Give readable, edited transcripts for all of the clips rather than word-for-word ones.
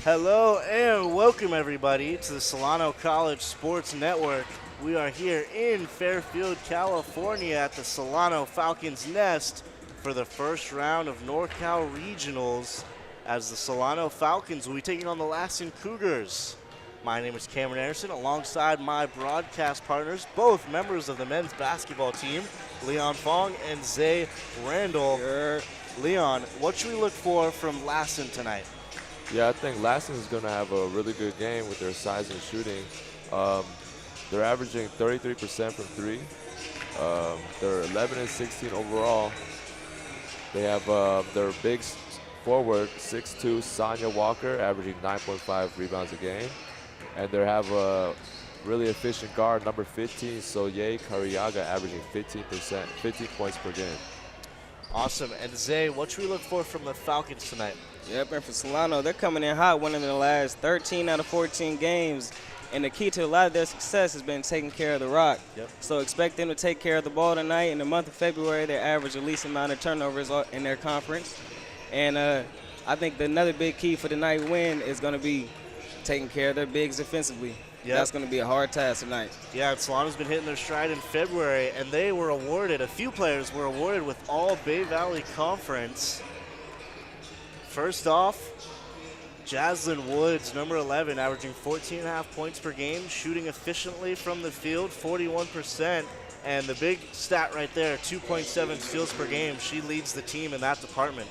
Hello and welcome everybody to the Solano College Sports Network. We are here in Fairfield, California at the Solano Falcons Nest for the first round of NorCal Regionals as the Solano Falcons will be taking on the Lassen Cougars. My name is Cameron Anderson alongside my broadcast partners, both members of the men's basketball team, Leon Fong and Zay Randall. Leon, what should we look for from Lassen tonight? Yeah, I think Lassen is going to have a really good game with their size and shooting. Um, they're averaging 33% from three. They're 11 and 16 overall. They have their big forward, 6'2", Sonia Walker, averaging 9.5 rebounds a game. And they have a really efficient guard, number 15, Soye Kariaga, averaging 15 points per game. Awesome. And Zay, what should we look for from the Falcons tonight? Yep, and for Solano, they're coming in hot, winning the last 13 out of 14 games. And the key to a lot of their success has been taking care of the rock. Yep. So expect them to take care of the ball tonight. In the month of February, they average the least amount of turnovers in their conference. And I think another big key for tonight's win is going to be taking care of their bigs defensively. Yep. That's going to be a hard task tonight. Yeah, Solano's been hitting their stride in February, and they were awarded, a few players were awarded with all Bay Valley Conference. First off, Jaslyn Woods, number 11, averaging 14.5 points per game, shooting efficiently from the field, 41%. And the big stat right there, 2.7 steals per game. She leads the team in that department.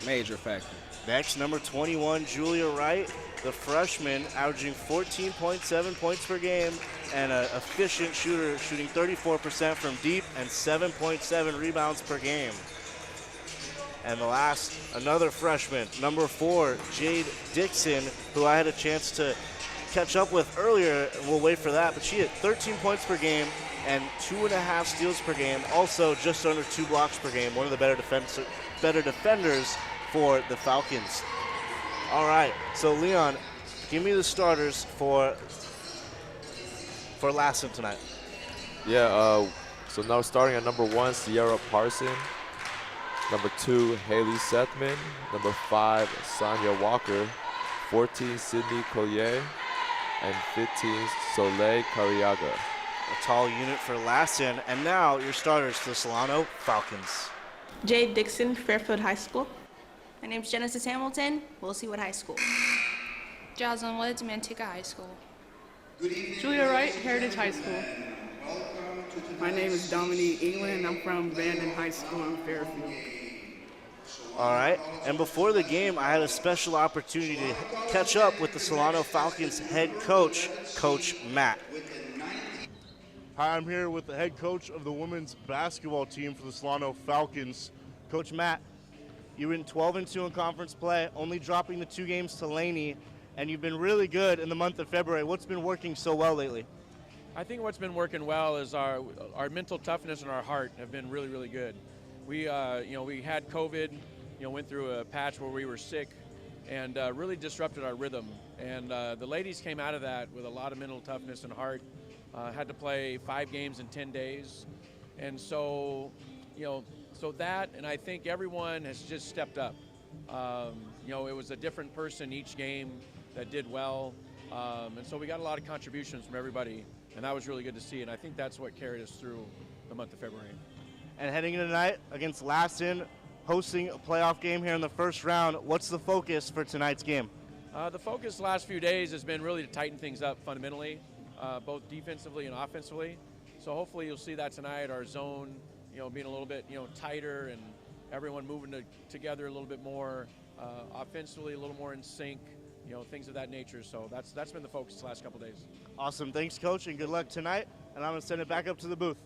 Major factor. Next, number 21, Julia Wright, the freshman, averaging 14.7 points per game and an efficient shooter, shooting 34% from deep and 7.7 rebounds per game. And the last, another freshman, number 4, Jade Dixon, who I had a chance to catch up with earlier. We'll wait for that, but she hit 13 points per game and 2.5 steals per game, also just under 2 blocks per game, one of the better defenders for the Falcons. All right, so Leon, give me the starters for Lassen tonight. Yeah, so now starting at number 1, Sierra Parson. Number 2, Haley Sethman. Number 5, Sonia Walker. 14, Sydney Collier. And 15, Soleil Cariaga. A tall unit for Lassen. And now your starters for the Solano Falcons. Jade Dixon, Fairfield High School. My name's Genesis Hamilton, Willseywood High School. Jocelyn Woods, Manteca High School. Julia Wright, Heritage High School. My name is Dominique England. I'm from Vanden High School in Fairfield. All right, and before the game, I had a special opportunity to catch up with the Solano Falcons head coach, Coach Matt. Hi, I'm here with the head coach of the women's basketball team for the Solano Falcons. Coach Matt, you went 12-2 in conference play, only dropping the 2 games to Laney, and you've been really good in the month of February. What's been working so well lately? I think what's been working well is our mental toughness and our heart have been really, really good. We had COVID, went through a patch where we were sick and really disrupted our rhythm. And the ladies came out of that with a lot of mental toughness and heart. Had to play 5 games in 10 days. And so, that, and I think everyone has just stepped up. It was a different person each game that did well. And so we got a lot of contributions from everybody, and that was really good to see. And I think that's what carried us through the month of February. And heading into tonight against Lassen, hosting a playoff game here in the first round, what's the focus for tonight's game? The focus the last few days has been really to tighten things up fundamentally, both defensively and offensively. So hopefully you'll see that tonight, our zone, being a little bit, tighter and everyone moving together a little bit more, offensively a little more in sync, things of that nature. So that's been the focus the last couple days. Awesome. Thanks, Coach, and good luck tonight. And I'm going to send it back up to the booth.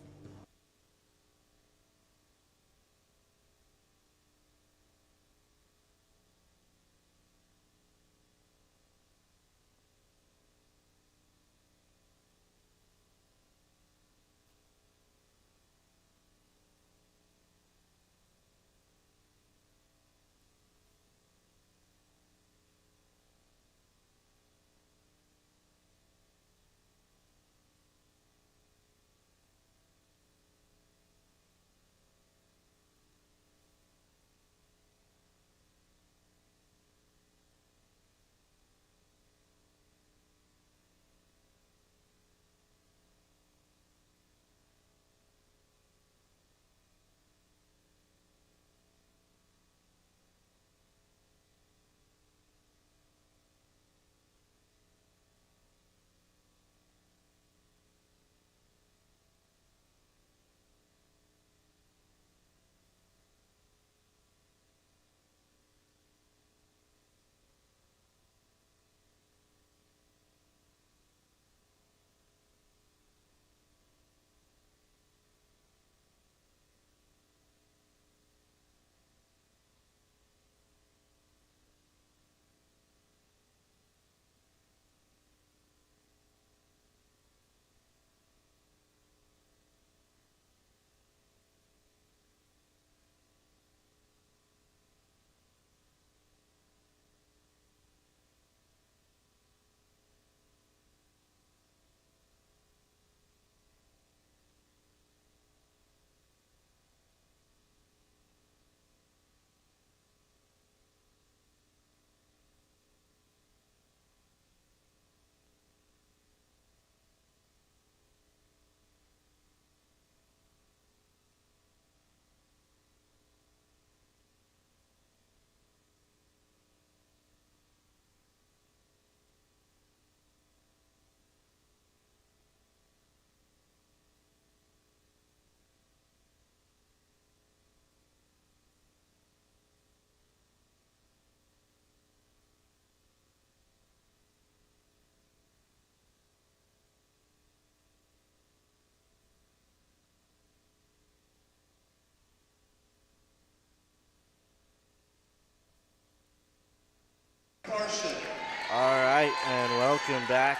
Welcome back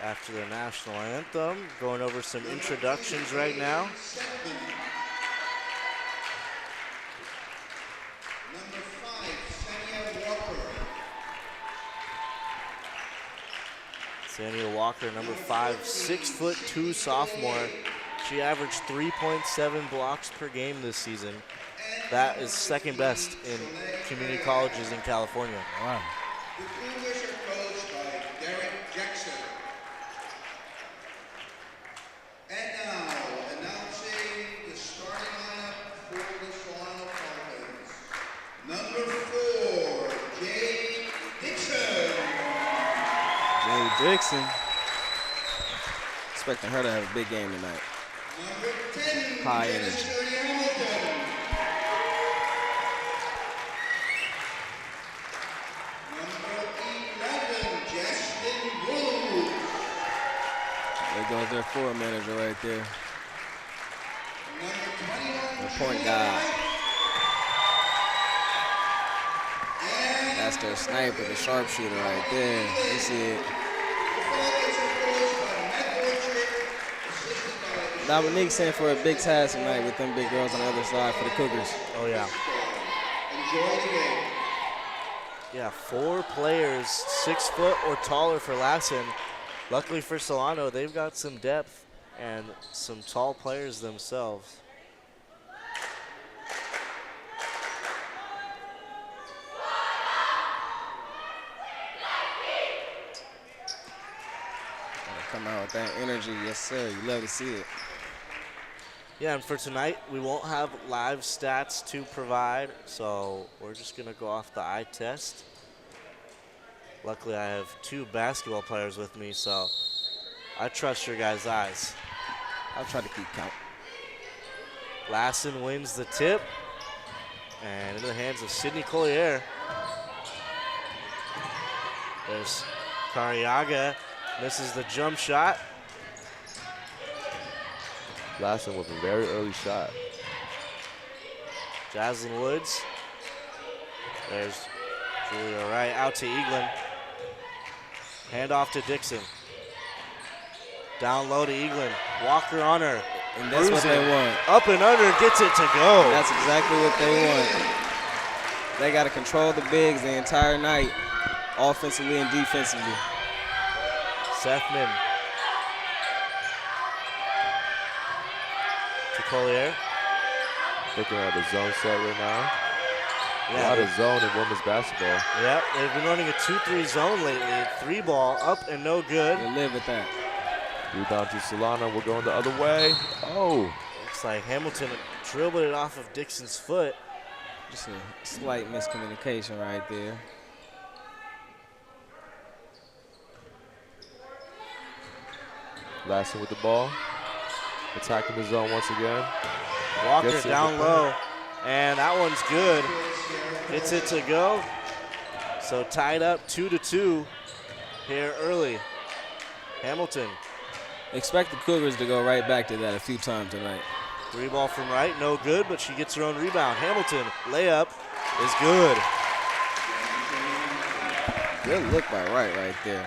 after the national anthem. Going over some introductions right now. Sania Walker, number 5, 6'2" sophomore. She averaged 3.7 blocks per game this season. That is second best in community colleges in California. Wow. The Cougars are coached by Derek Jackson. And now, announcing the starting lineup for the Solano Falcons. Number 4, Jay Dixon. Jay Dixon. Expecting her to have a big game tonight. Number 10, High energy. Hamilton. There goes their floor manager right there. The point guard. That's their sniper, the sharpshooter right there. You see it. Dominique sent for a big task tonight with them big girls on the other side for the Cougars. Oh, yeah. Enjoy the game. Yeah, 4 players 6 foot or taller for Lassen. Luckily for Solano, they've got some depth and some tall players themselves. Come out with that energy, yes sir, you love to see it. Yeah, and for tonight, we won't have live stats to provide, so we're just gonna go off the eye test. Luckily, I have 2 basketball players with me, so I trust your guys' eyes. I'll try to keep count. Lassen wins the tip, and into the hands of Sydney Collier. There's Cariaga, misses the jump shot. Lassen with a very early shot. Jaslyn Woods. There's Julia Wright out to Eaglin. Hand off to Dixon. Down low to Eaglin. Walker on her. And that's what they want. Up and under, gets it to go. And that's exactly what they want. They got to control the bigs the entire night, offensively and defensively. Sethman. To Collier. Looking at the zone set right now. Yeah, a lot of zone in women's basketball. Yep, they've been running a 2-3 zone lately. 3 ball, up and no good. They live with that. Rebound to Solano, we're going the other way. Oh. Looks like Hamilton dribbled it off of Dixon's foot. Just a slight miscommunication right there. Lassen with the ball. Attacking the zone once again. Walker down low, and that one's good. Gets it to go. So tied up 2-2 here early. Hamilton. Expect the Cougars to go right back to that a few times tonight. 3 ball from right, no good, but she gets her own rebound. Hamilton, layup is good. Good look by Wright right there.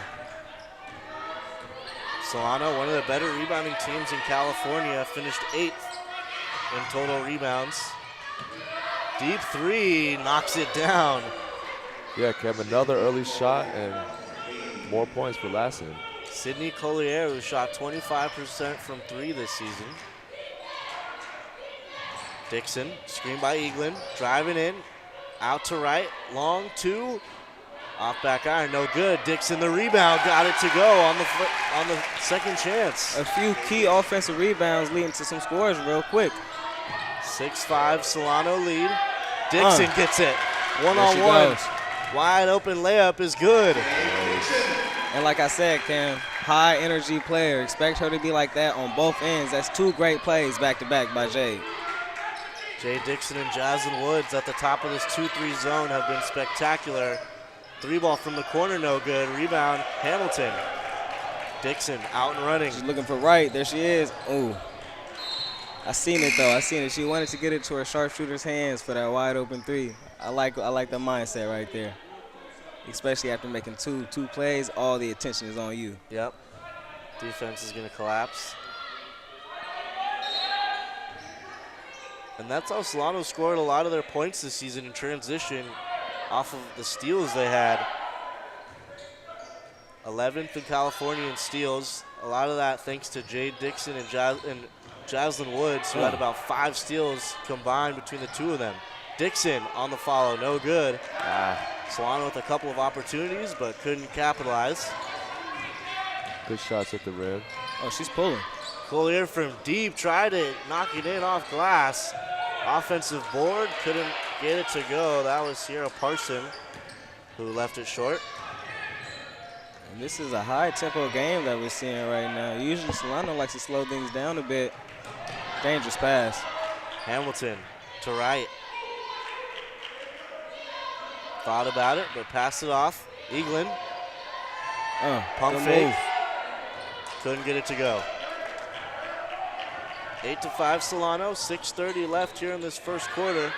Solano, one of the better rebounding teams in California, finished 8th in total rebounds. Deep 3, knocks it down. Yeah, Kev, another early shot and more points for Lassen. Sydney Collier, who shot 25% from 3 this season. Dixon, screen by Eaglin, driving in, out to right, long 2, off back iron, no good. Dixon the rebound, got it to go on the second chance. A few key offensive rebounds leading to some scores real quick. 6-5 Solano lead. Dixon gets it, one-on-one. Wide open layup is good. And like I said, Cam, high energy player. Expect her to be like that on both ends. That's 2 great plays back-to-back by Jade. Jay Dixon and Jaslyn Woods at the top of this 2-3 zone have been spectacular. 3 ball from the corner, no good. Rebound, Hamilton. Dixon out and running. She's looking for Wright. There she is. Ooh. I seen it though. I seen it. She wanted to get it to her sharpshooter's hands for that wide open 3. I like the mindset right there. especially after making two plays. All the attention is on you. Yep. Defense is going to collapse. And that's how Solano scored a lot of their points this season in transition off of the steals they had. 11th in California in steals. A lot of that thanks to Jade Dixon and Jaslyn Woods, who had about 5 steals combined between the two of them. Dixon on the follow, no good. Solano with a couple of opportunities, but couldn't capitalize. Good shots at the rim. Oh, she's pulling. Collier from deep, tried to knock it in off glass. Offensive board, couldn't get it to go. That was Sierra Parson who left it short. And this is a high-tempo game that we're seeing right now. Usually Solano likes to slow things down a bit. Dangerous pass. Hamilton to right. Thought about it, but passed it off. Eaglin. Pump fake. Move. Couldn't get it to go. 8-5 Solano, 6:30 left here in this first quarter.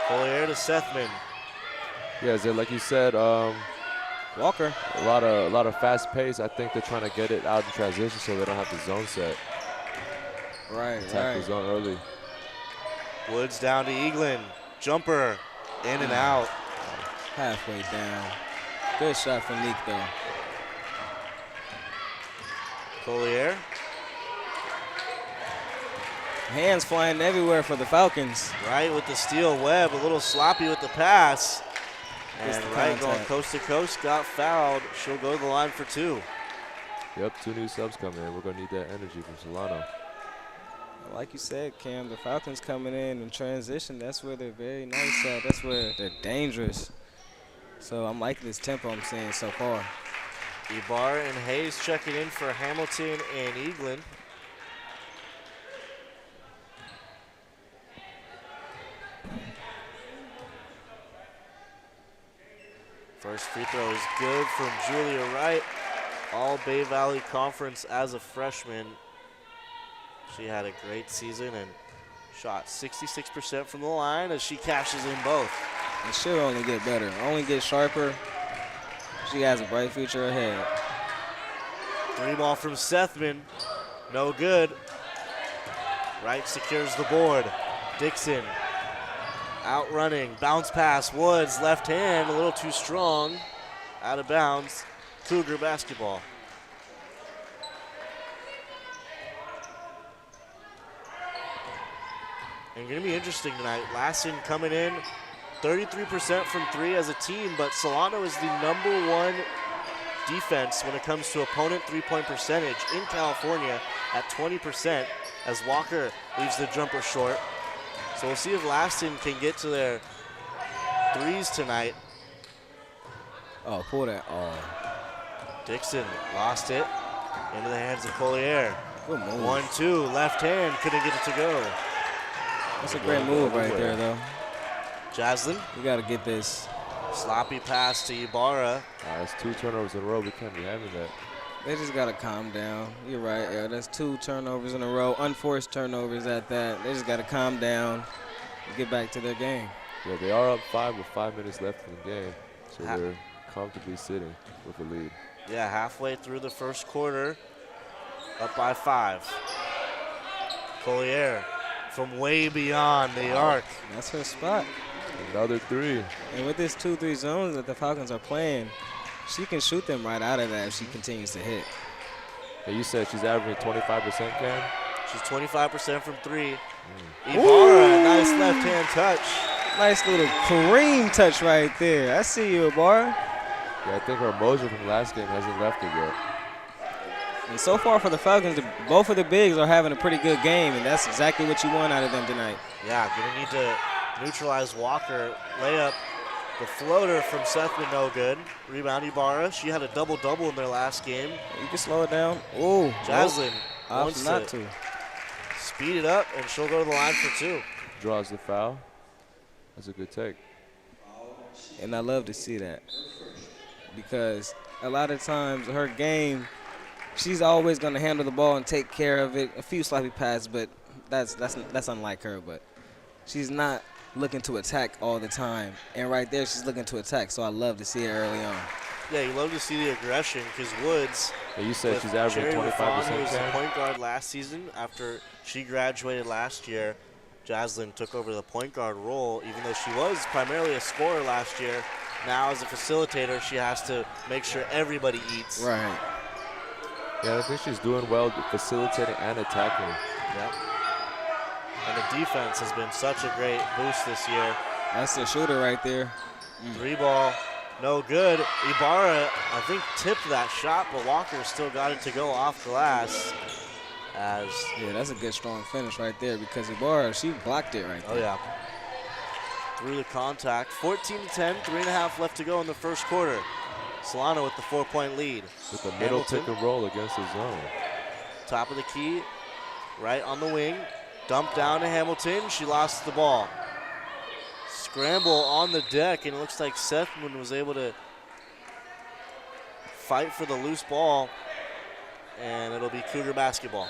Collier to Sethman. Yeah, Zay, like you said, Walker. A lot of fast pace. I think they're trying to get it out in transition so they don't have the zone set. Right, Attack the zone early. Woods down to Eaglin. Jumper, in and out. Halfway down. Good shot from Neek, though. Collier. Hands flying everywhere for the Falcons. Right with the steal. Webb, a little sloppy with the pass. Gets And the Wright going contact. coast to coast, got fouled. She'll go to the line for 2. Yep, 2 new subs coming in. We're going to need that energy from Solano. Like you said, Cam, the Falcons coming in transition, that's where they're very nice at. That's where they're dangerous. So I'm liking this tempo I'm seeing so far. Ibarra and Hayes checking in for Hamilton and Eaglin. First free throw is good from Julia Wright. All Bay Valley Conference as a freshman. She had a great season and shot 66% from the line as she cashes in both. And she'll only get better, only get sharper. She has a bright future ahead. 3 ball from Sethman, no good. Wright secures the board. Dixon outrunning, bounce pass, Woods, left hand, a little too strong. Out of bounds, Cougar basketball. And going to be interesting tonight. Lassen coming in 33% from 3 as a team, but Solano is the #1 defense when it comes to opponent three-point percentage in California at 20% as Walker leaves the jumper short. So we'll see if Lassen can get to their threes tonight. Oh, pull that. Oh. Dixon lost it into the hands of Collier. Good move. 1-2, left hand, couldn't get it to go. That's a great move right there, though. Jaslyn. We got to get this. Sloppy pass to Ibarra. That's 2 turnovers in a row. We can't be having that. They just got to calm down. You're right, yeah. That's 2 turnovers in a row, unforced turnovers at that. They just got to calm down and get back to their game. Yeah, they are up 5 with 5 minutes left in the game, so they're comfortably sitting with a lead. Yeah, halfway through the first quarter, up by 5. Collier from way beyond the arc. That's her spot. Another 3. And with this 2-3 zones that the Falcons are playing, she can shoot them right out of that if she continues to hit. Hey, you said she's averaging 25%, Cam? She's 25% from 3. Ibarra, nice left-hand touch. Nice little Kareem touch right there. I see you, Ibarra. Yeah, I think her mojo from last game hasn't left her yet. And so far for the Falcons, both of the bigs are having a pretty good game, and that's exactly what you want out of them tonight. Yeah, gonna need to neutralize Walker. Layup, the floater from Sethman, no good. Rebound Ibarra. She had a double-double in their last game. You can slow it down. Oh, Jaslyn wants not to speed it up, and she'll go to the line for 2. Draws the foul. That's a good take. And I love to see that because a lot of times her game, she's always going to handle the ball and take care of it. A few sloppy passes, but that's unlike her. But she's not looking to attack all the time. And right there, she's looking to attack. So I love to see it early on. Yeah, you love to see the aggression because Woods. Yeah, you said she's averaging 25%. Who was the point guard last season after she graduated last year. Jaslyn took over the point guard role, even though she was primarily a scorer last year. Now, as a facilitator, she has to make sure everybody eats. Right. Yeah, I think she's doing well facilitating and attacking. Yep. And the defense has been such a great boost this year. That's the shooter right there. Three ball, no good. Ibarra, I think, tipped that shot, but Walker still got it to go off glass. Yeah, that's a good, strong finish right there because Ibarra, she blocked it right there. Oh, yeah. Through the contact. 14-10, 3.5 left to go in the first quarter. Solano with the 4-point lead. With the middle pick and roll against the zone. Top of the key, right on the wing. Dump down to Hamilton. She lost the ball. Scramble on the deck, and it looks like Sethman was able to fight for the loose ball, and it'll be Cougar basketball.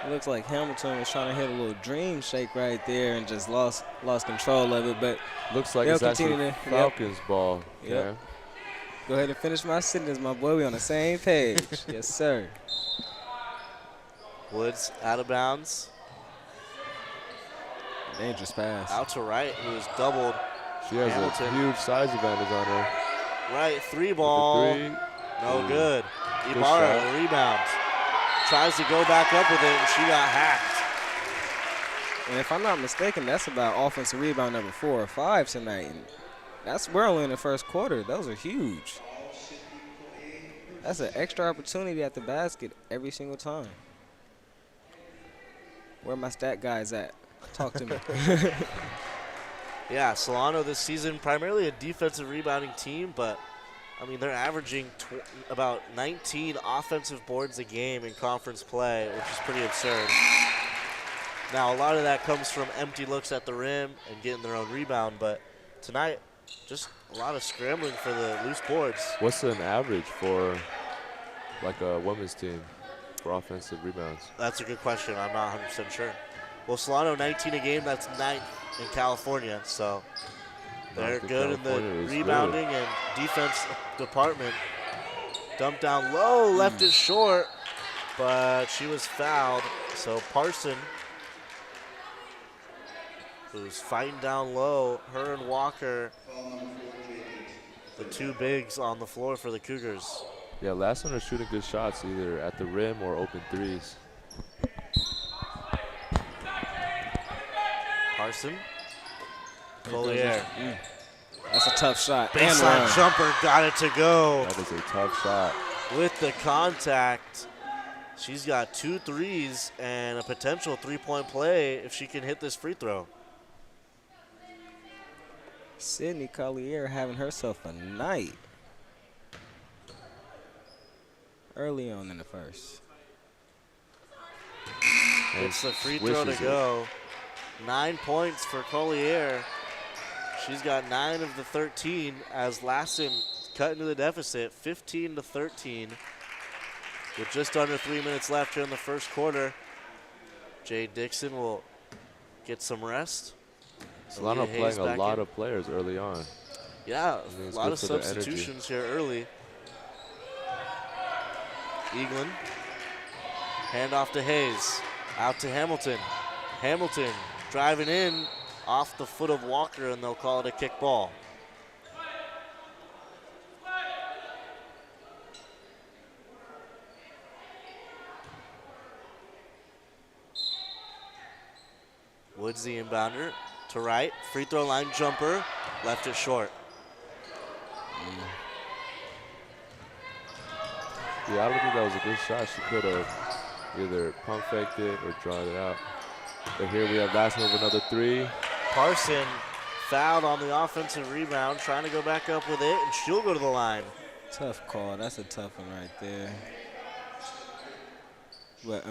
It looks like Hamilton was trying to hit a little dream shake right there and just lost control of it, but looks like it's actually Falcons ball. Yep. Go ahead and finish my sentence, my boy. We on the same page. Yes, sir. Woods out of bounds. Dangerous pass. Out to right, who is doubled. She has Hamilton. a huge size advantage on her. Right, three ball. No good. Ibarra, rebound. Tries to go back up with it, and she got hacked. And if I'm not mistaken, that's about offensive rebound number 4 or 5 tonight. And we're only in the first quarter. Those are huge. That's an extra opportunity at the basket every single time. Where my stat guys at? Talk to me. Yeah, Solano this season, primarily a defensive rebounding team, but I mean, they're averaging about 19 offensive boards a game in conference play, which is pretty absurd. Now, a lot of that comes from empty looks at the rim and getting their own rebound, but tonight, just a lot of scrambling for the loose boards. What's an average for like a women's team for offensive rebounds? That's a good question. I'm not 100% sure. Well, Solano 19 a game, that's 9th in California, so they're good in the rebounding and defense department. Dump down low, left it short, but she was fouled. So Parson, who's fighting down low, her and Walker, the two bigs on the floor for the Cougars. Yeah, Lassen are shooting good shots either at the rim or open threes. Parson. Collier. That's a tough shot. Baseline jumper, got it to go. That is a tough shot. With the contact, she's got 2 threes and a potential 3-point play if she can hit this free throw. Sydney Collier having herself a night early on in the first. It's the free throw to go. 9 points for Collier. She's got 9 of the 13 as Lassen cut into the deficit, 15-13. With just under 3 minutes left here in the first quarter. Jade Dixon will get some rest. Solano playing a lot of players early on. Yeah, a lot of substitutions here early. Eaglin. Hand off to Hayes. Out to Hamilton. Hamilton driving in off the foot of Walker, and they'll call it a kick ball. Woods the inbounder to right. Free throw line jumper. Left it short. Yeah, I don't think that was a good shot. She could have either pump faked it or drawn it out. But here we have Lassen with another 3. Parson fouled on the offensive rebound, trying to go back up with it, and she'll go to the line. Tough call. That's a tough one right there. But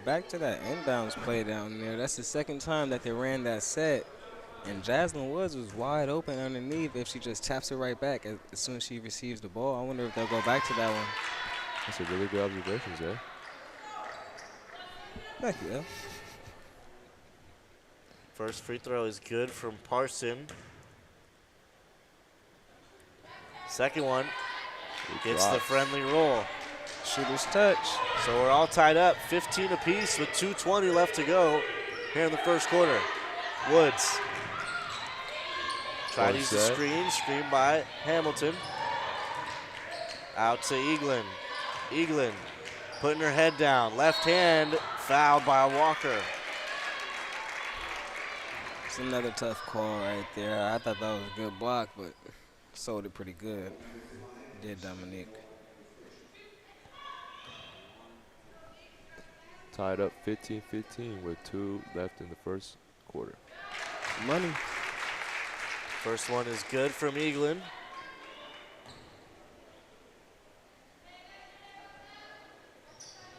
back to that inbounds play down there. That's the second time that they ran that set. And Jaslyn Woods was wide open underneath if she just taps it right back as soon as she receives the ball. I wonder if they'll go back to that one. That's a really good observation, Zay. Thank you, Al. First free throw is good from Parson. Second one gets the friendly roll. Shooter's touch. So we're all tied up, 15 apiece with 2:20 left to go here in the first quarter. Woods. Try to use the screen by Hamilton. Out to Eaglin. Eaglin putting her head down. Left hand, fouled by Walker. It's another tough call right there. I thought that was a good block, but sold it pretty good. Did Dominique. Tied up 15-15 with 2 left in the first quarter. Money. First one is good from Eaglin.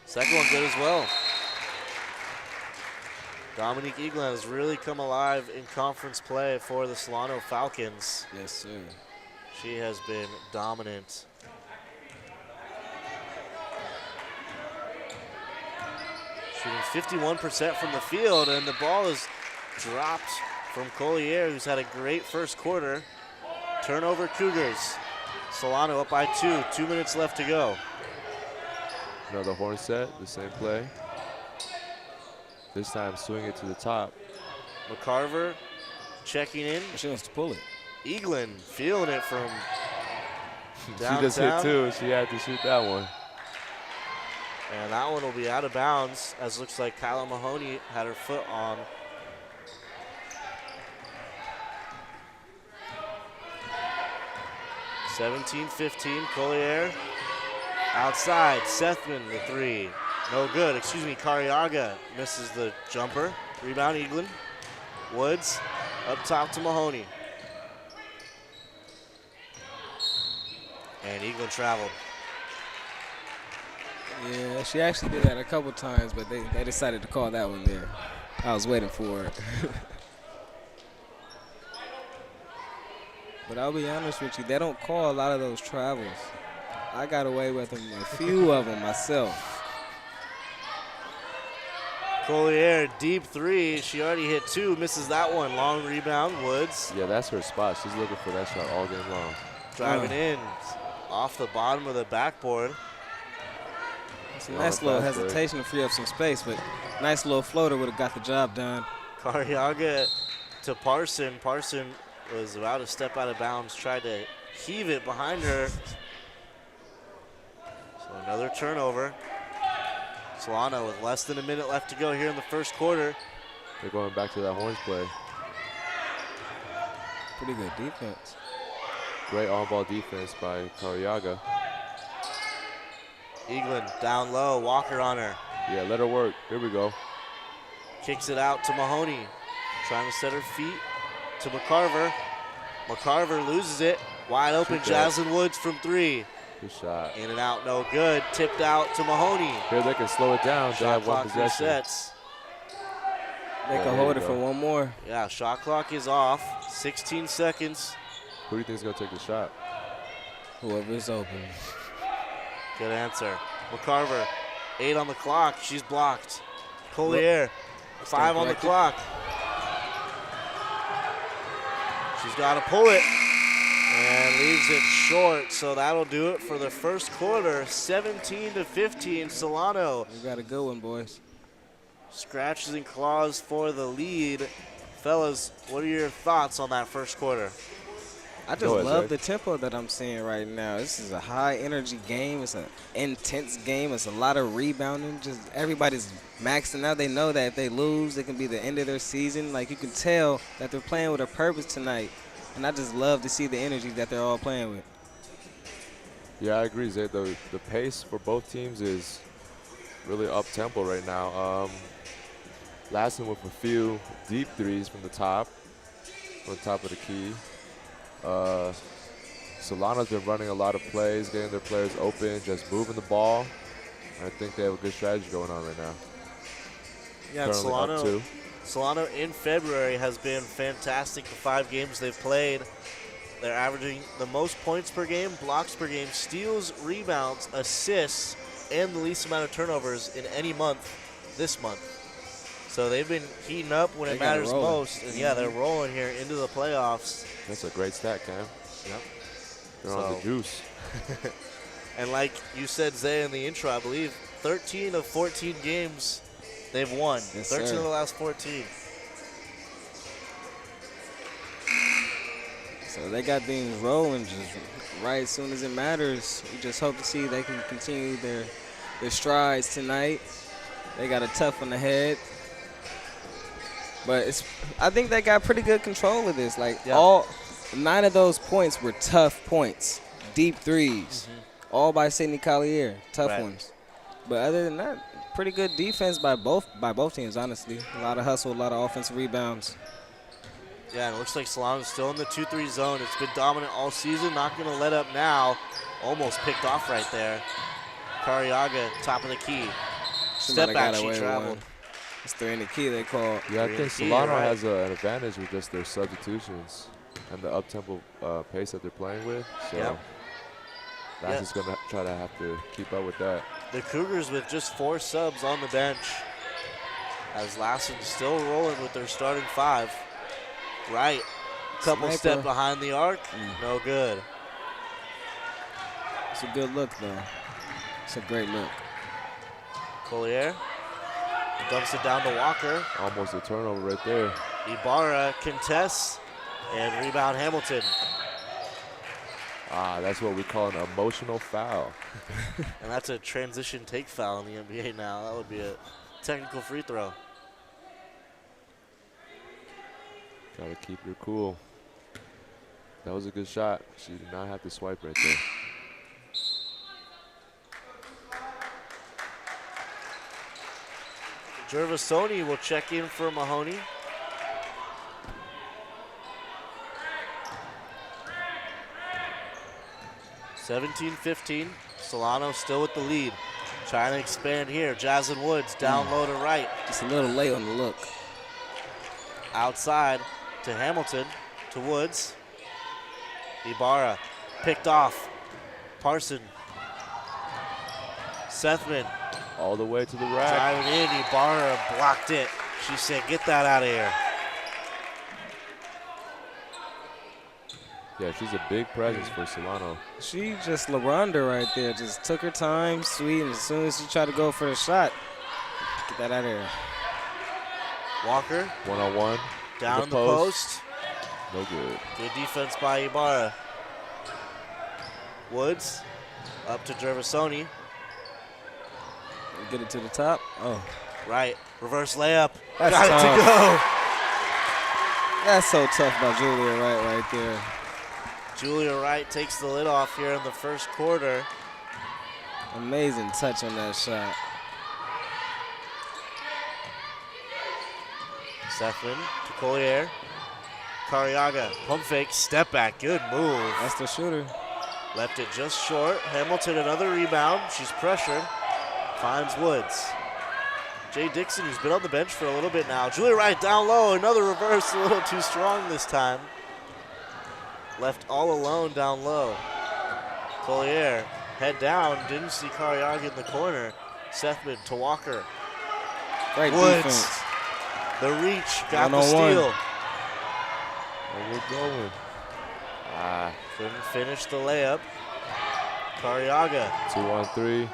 Second one good as well. Dominique Eaglin has really come alive in conference play for the Solano Falcons. Yes, sir. She has been dominant. Shooting 51% from the field, and the ball is dropped from Collier, who's had a great first quarter. Turnover Cougars. Solano up by 2, 2 minutes left to go. Another horn set, the same play. This time swing it to the top. McCarver checking in. She wants to pull it. Eaglin feeling it from downtown. She just hit 2. She had to shoot that one. And that one will be out of bounds, as looks like Kyla Mahoney had her foot on. (17-15), Collier. Outside, Sethman, the 3. No good, Cariaga misses the jumper. Rebound, Eaglin. Woods, up top to Mahoney. And Eaglin traveled. Yeah, she actually did that a couple times, but they decided to call that one there. I was waiting for it. But I'll be honest with you, they don't call a lot of those travels. I got away with them, a few of them myself. Collier, deep 3. She already hit 2, misses that one. Long rebound, Woods. Yeah, that's her spot. She's looking for that shot all game long. Driving in off the bottom of the backboard. It's a nice little hesitation to free up some space, but nice little floater would have got the job done. Cariaga to Parson. Parson was about to step out of bounds, tried to heave it behind her. So another turnover. Solano with less than a minute left to go here in the first quarter. They're going back to that horns play. Pretty good defense. Great on-ball defense by Cariaga. Eaglin down low, Walker on her. Yeah, let her work. Here we go. Kicks it out to Mahoney. Trying to set her feet to McCarver. McCarver loses it. Wide open, Jaslyn Woods from 3. Good shot. In and out, no good. Tipped out to Mahoney. Here they can slow it down. They have one possession. Resets. They can hold it for one more. Yeah, shot clock is off. 16 seconds. Who do you think is going to take the shot? Whoever's open. Good answer. McCarver, 8 on the clock. She's blocked. Collier, 5 on the clock. She's got to pull it and leaves it short. So that'll do it for the first quarter. 17-15, Solano. We got a good one, boys. Scratches and claws for the lead. Fellas, what are your thoughts on that first quarter? I just love the tempo that I'm seeing right now. This is a high-energy game. It's an intense game. It's a lot of rebounding. Just everybody's maxing out. They know that if they lose, it can be the end of their season. Like, you can tell that they're playing with a purpose tonight. And I just love to see the energy that they're all playing with. Yeah, I agree, Zay. The pace for both teams is really up-tempo right now. Lassen with a few deep threes from the top of the key. Solano's been running a lot of plays, getting their players open, just moving the ball. I think they have a good strategy going on right now. Yeah, Solano in February has been fantastic. The 5 games they've played, they're averaging the most points per game, blocks per game, steals, rebounds, assists, and the least amount of turnovers in any month this month. So they've been heating up when They it got it matters rolling. most. And yeah, they're rolling here into the playoffs. That's a great stat, Cam. Yep. They're on the juice. And like you said, Zay, in the intro, I believe 13 of 14 games they've won. Yes, 13 sir. of the last 14. So they got things rolling just right as soon as it matters. We just hope to see they can continue their strides tonight. They got a tough one ahead. But I think they got pretty good control of this. Like all 9 of those points were tough points, deep threes, all by Sidney Collier, tough ones. But other than that, pretty good defense by both teams, honestly. A lot of hustle, a lot of offensive rebounds. Yeah, and it looks like Solano's still in the 2-3 zone. It's been dominant all season, not going to let up now. Almost picked off right there. Cariaga, top of the key. Step back, she traveled. It's 3 in the key, they call. Yeah, I think Solano has an advantage with just their substitutions and the up-tempo pace that they're playing with. So that's just going to try to have to keep up with that. The Cougars with just 4 subs on the bench, as Lassen still rolling with their starting 5. Right, couple step behind the arc, no good. It's a good look, though. It's a great look. Collier dumps it down to Walker. Almost a turnover right there. Ibarra contests and rebound Hamilton. That's what we call an emotional foul. And that's a transition take foul in the NBA now. That would be a technical free throw. Gotta keep your cool. That was a good shot. She did not have to swipe right there. Gervasoni will check in for Mahoney. (17-15). Solano still with the lead. Trying to expand here. Jaslyn Woods down low to right. Just a little late on the look. Outside to Hamilton, to Woods. Ibarra picked off. Parson. Sethman. All the way to the rack. Driving in, Ibarra blocked it. She said, get that out of here. Yeah, she's a big presence for Solano. She just LaRonda right there. Just took her time, sweet, and as soon as she tried to go for the shot, get that out of here. Walker. One-on-one. Down the post. No good. Good defense by Ibarra. Woods up to Gervasoni. Get it to the top. Oh. Right. Reverse layup. That's Got tough. it to go. That's so tough by Julia Wright right there. Julia Wright takes the lid off here in the first quarter. Amazing touch on that shot. Sethman to Collier. Cariaga, pump fake, step back, good move. That's the shooter. Left it just short. Hamilton, another rebound. She's pressured. Finds Woods. Jay Dixon, who's been on the bench for a little bit now. Julia Wright down low, another reverse, a little too strong this time. Left all alone down low. Collier, head down, didn't see Cariaga in the corner. Sethman to Walker. Great Woods. defense. The reach, got the One-on-one. steal. Where we're going. Couldn't finish the layup. Cariaga. 2-on-3.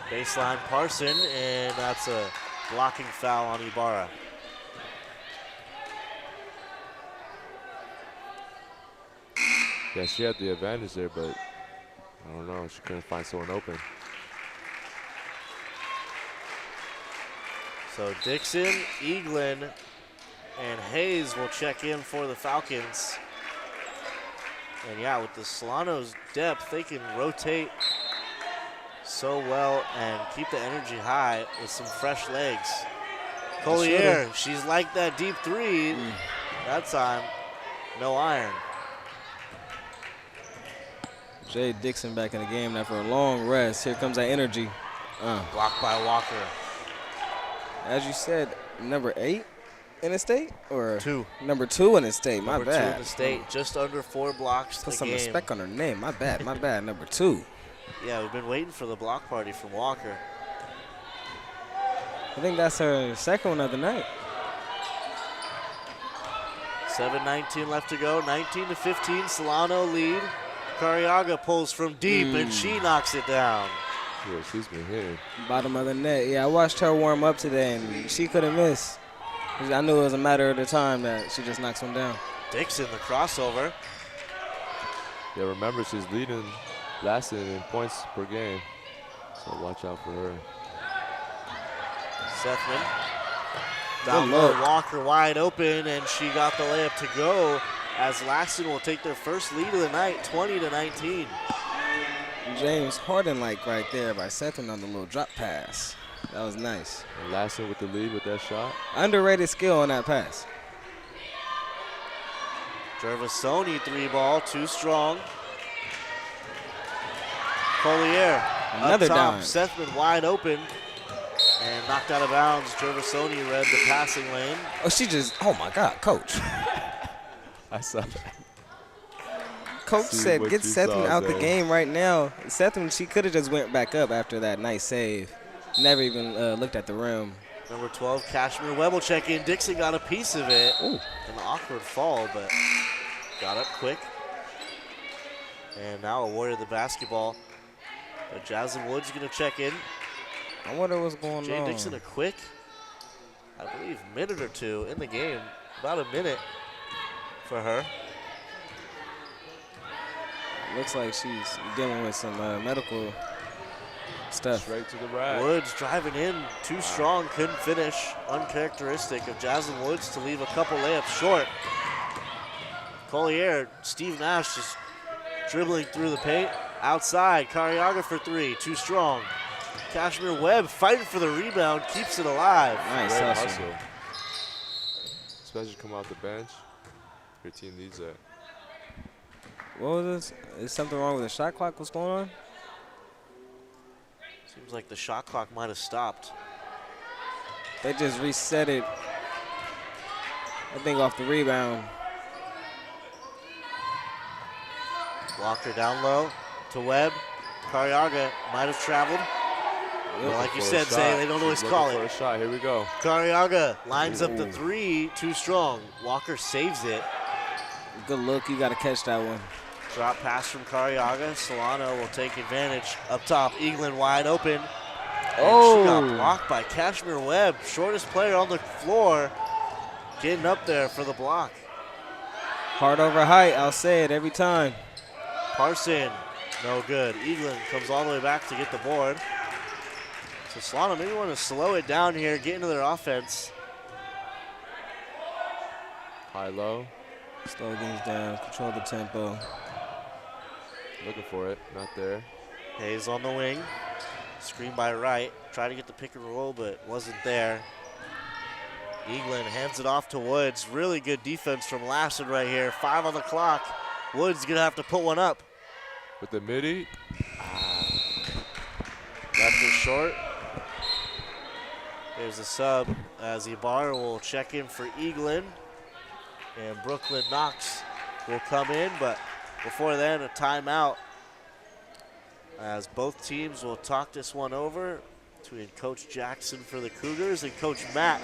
Baseline Parson, and that's a blocking foul on Ibarra. Yeah, she had the advantage there, but I don't know. She couldn't find someone open. So Dixon, Eaglin, and Hayes will check in for the Falcons. And yeah, with the Solano's depth, they can rotate so well and keep the energy high with some fresh legs. Collier, she's like that deep three. That time, no iron. Jay Dixon back in the game after a long rest. Here comes that energy. Blocked by Walker. As you said, number 8 in the state? Or 2. Number 2 in the state, my Number 2 bad. in the state, just under 4 blocks Put a some game. respect on her name, my bad, number 2. Yeah, we've been waiting for the block party from Walker. I think that's her second one of the night. 7:19 left to go. 19-15. Solano lead. Cariaga pulls from deep, and she knocks it down. Yeah, she's been hitting. Bottom of the net. Yeah, I watched her warm up today, and she couldn't miss. I knew it was a matter of the time that she just knocks one down. Dixon, the crossover. Yeah, remember she's leading Lassen in points per game, so watch out for her. Sethman. Down low, Walker wide open, and she got the layup to go as Lassen will take their first lead of the night, 20-19. James Harden like right there by Sethman on the little drop pass. That was nice. And Lassen with the lead with that shot. Underrated skill on that pass. Gervasoni 3-ball, too strong. Collier Another up top, dime. Sethman wide open and knocked out of bounds. Gervasoni read the passing lane. Oh, she just, oh my God, coach. I saw that. Coach See said, what get you Sethman saw out the there. game right now. Sethman, she could have just went back up after that nice save. Never even looked at the rim. Number 12, Kashmir Webb will check in. Dixon got a piece of it. Ooh. An awkward fall, but got up quick. And now awarded the basketball. But Jasmine Woods going to check in. I wonder what's going Jay on. Dixon a quick, I believe, minute or two in the game. About a minute for her. Looks like she's dealing with some medical stuff. Straight to the right. Woods driving in, too strong, couldn't finish. Uncharacteristic of Jasmine Woods to leave a couple layups short. Collier, Steve Nash just dribbling through the paint. Outside, Cariaga for three, too strong. Kashmir Webb fighting for the rebound, keeps it alive. Nice Great hustle. hustle. Especially come off the bench. Your team needs that. What was this? Is something wrong with the shot clock? What's going on? Seems like the shot clock might have stopped. They just reset it, I think, off the rebound. Walker down low to Webb. Cariaga might have traveled. But like you said, Zay, they don't always call For a it. shot. Here we go. Cariaga lines up the three, too strong. Walker saves it. Good look. You got to catch that one. Drop pass from Cariaga. Solano will take advantage. Up top, Eaglin wide open. And she got blocked by Kashmir Webb. Shortest player on the floor. Getting up there for the block. Hard over height. I'll say it every time. Parson, no good. Eaglin comes all the way back to get the board. So Solano maybe want to slow it down here, get into their offense. High-low. Slow things down. Control the tempo. Looking for it. Not there. Hayes on the wing. Screen by Wright. Tried to get the pick and roll, but wasn't there. Eaglin hands it off to Woods. Really good defense from Lassen right here. 5 on the clock. Woods going to have to put one up. With the midi. Left is short. There's a sub as Ibarra will check in for Eaglin. And Brooklyn Knox will come in, but before then, a timeout as both teams will talk this one over between Coach Jackson for the Cougars and Coach Matt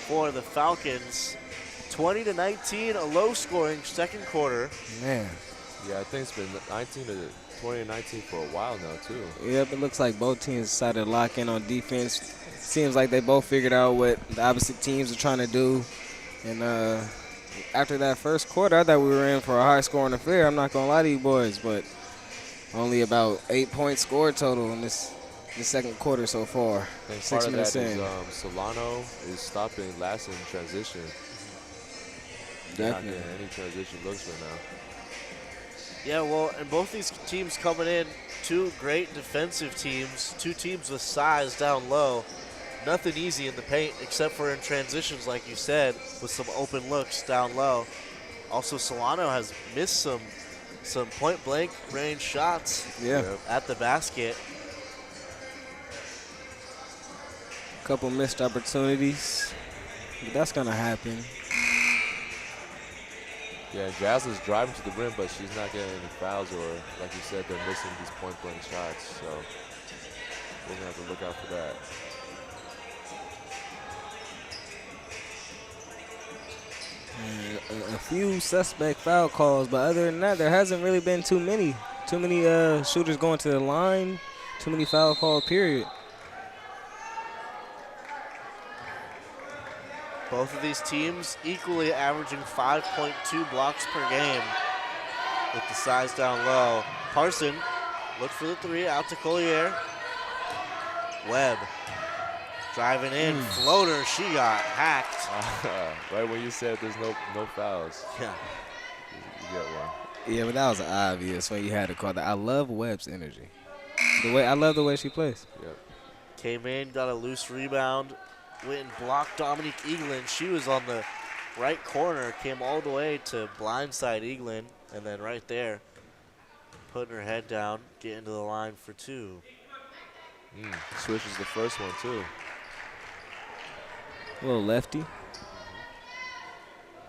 for the Falcons. 20-19, a low-scoring second quarter. Man. Yeah, I think it's been 20-19 for a while now, too. Yep, it looks like both teams decided to lock in on defense. Seems like they both figured out what the opposite teams are trying to do. And after that first quarter, I thought we were in for a high-scoring affair. I'm not going to lie to you boys, but only about 8 points scored total in this second quarter so far. And 6 part of minutes that in. is Solano is stopping Lassen in transition. Definitely. Not getting any transition looks right now. Yeah, well, and both these teams coming in, two great defensive teams, two teams with size down low. Nothing easy in the paint except for in transitions, like you said, with some open looks down low. Also, Solano has missed some point-blank range shots at the basket. Couple missed opportunities, but that's going to happen. Yeah, Jazz is driving to the rim, but she's not getting any fouls, or like you said, they're missing these point-blank shots. So we're going to have to look out for that. A few suspect foul calls, but other than that, there hasn't really been too many shooters going to the line, too many foul call, period. Both of these teams equally averaging 5.2 blocks per game with the size down low. Parson look for the three, out to Collier. Webb driving in, floater, she got hacked. Right when you said there's no fouls. Yeah. You get one. Yeah, but that was obvious when you had to call that. I love Webb's energy. I love the way she plays. Yep. Came in, got a loose rebound, went and blocked Dominique Eaglin. She was on the right corner, came all the way to blindside Eaglin, and then right there, putting her head down, getting to the line for two. Switches the first one, too. A little lefty.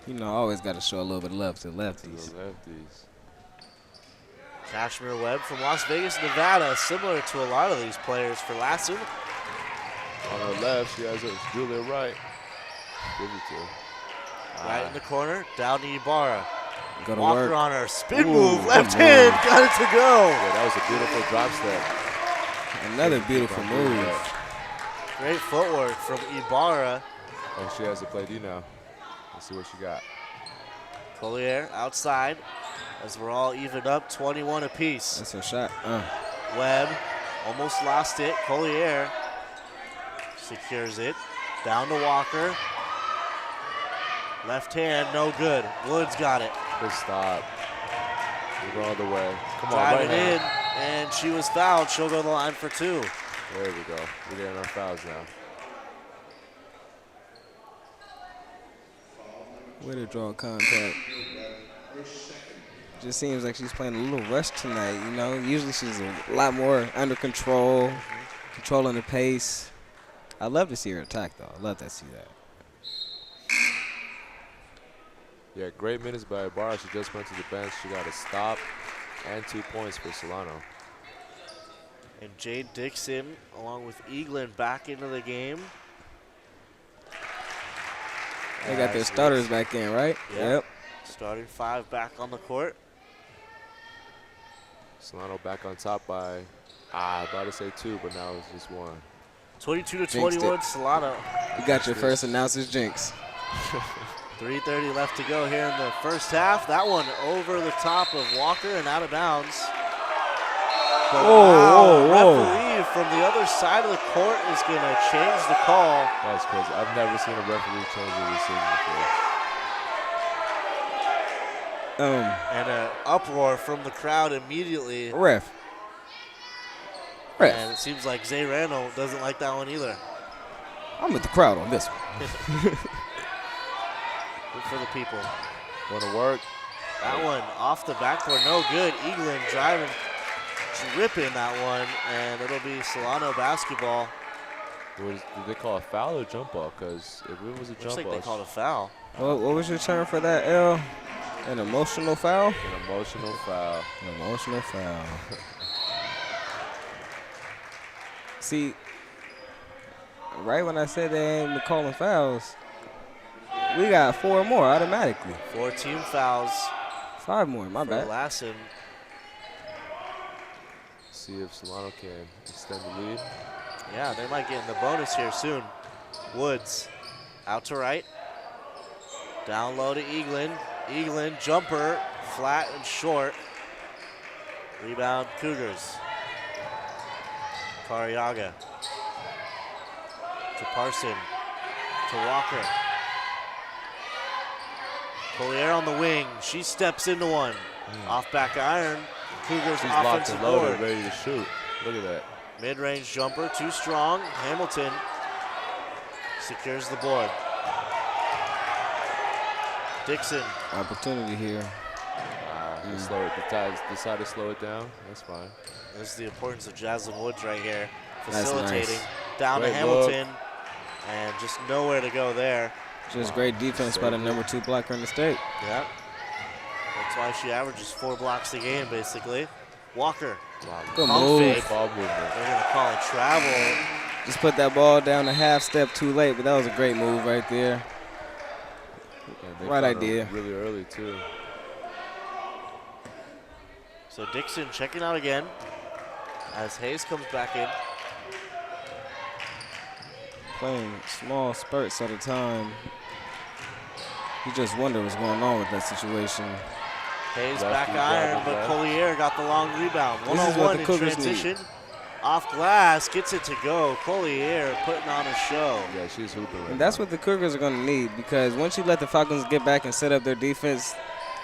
You know, always got to show a little bit of love to lefties. Kashmir Webb from Las Vegas, Nevada, similar to a lot of these players for Lassen. On her left, she has Julia Wright. Give it to her. Right in the corner, down to Ibarra. Go to Walker work. on her, spin move, left hand, got it to go. Yeah, that was a beautiful drop step. Another beautiful move. Great footwork from Ibarra. And she has to play D now. Let's see what she got. Collier outside as we're all evened up, 21 apiece. That's her shot. Webb almost lost it. Collier secures it. Down to Walker. Left hand, no good. Woods got it. Good stop. Move all the way. Come on, Driving right in, hand. and she was fouled. She'll go to the line for two. There we go. We're getting our fouls now. Way to draw contact. Just seems like she's playing a little rush tonight, you know. Usually she's a lot more under control, controlling the pace. I love to see her attack, though. I love to see that. Yeah, great minutes by Ibarra. She just went to the bench. She got a stop and 2 points for Solano. And Jade Dixon, along with Eaglin, back into the game. They got their starters back in, right? Yep. Starting five back on the court. Solano back on top by, about to say two, but now it's just one. 22 to 21, Solano. You got your first announcer's jinx. 3:30 left to go here in the first half. That one over the top of Walker and out of bounds. But referee from the other side of the court is going to change the call. That's crazy. I've never seen a referee change the decision before. And an uproar from the crowd immediately. Ref. And it seems like Zay Randall doesn't like that one either. I'm with the crowd on this one. Good for the people. Going to work. That one off the backboard, no good. Eaglin driving, ripping that one, and it'll be Solano basketball. Did they call a foul or jump ball? Because if it was a jump Looks like ball. they called a foul. What was your term for that, L? An emotional foul? An emotional foul. An emotional foul. See, right when I said they ain't been calling fouls, we got 4 more automatically. 4 team fouls. 5 more, my bad. Lassen. See if Solano can extend the lead. Yeah, they might get in the bonus here soon. Woods out to right. Down low to Eaglin. Eaglin, jumper, flat and short. Rebound, Cougars. Cariaga to Parson, to Walker. Collier on the wing. She steps into one. Off back iron. Cougars She's locked offensive and loaded, board. ready to shoot. Look at that. Mid-range jumper, too strong. Hamilton secures the board. Dixon. Opportunity here. Decide to slow it down. That's fine. This is the importance of Jaslyn Woods right here. That's Facilitating. nice. Down Great to Hamilton. And just nowhere to go there. Just great defense by the number 2 blocker in the state. Yeah. That's why she averages 4 blocks a game, basically. Walker. Good Pump move. fake. Ball movement. They're going to call it travel. Just put that ball down a half step too late, but that was a great move right there. And they Right found idea. her really early, too. So Dixon checking out again as Hayes comes back in. Playing small spurts at a time. You just wonder what's going on with that situation. Hayes Lefty back iron, driving but left. Collier got the long rebound. This is what 1-on-1 the in Cougars transition. need. Off glass, gets it to go. Collier putting on a show. Yeah, she's hooping right And that's now. what the Cougars are going to need, because once you let the Falcons get back and set up their defense,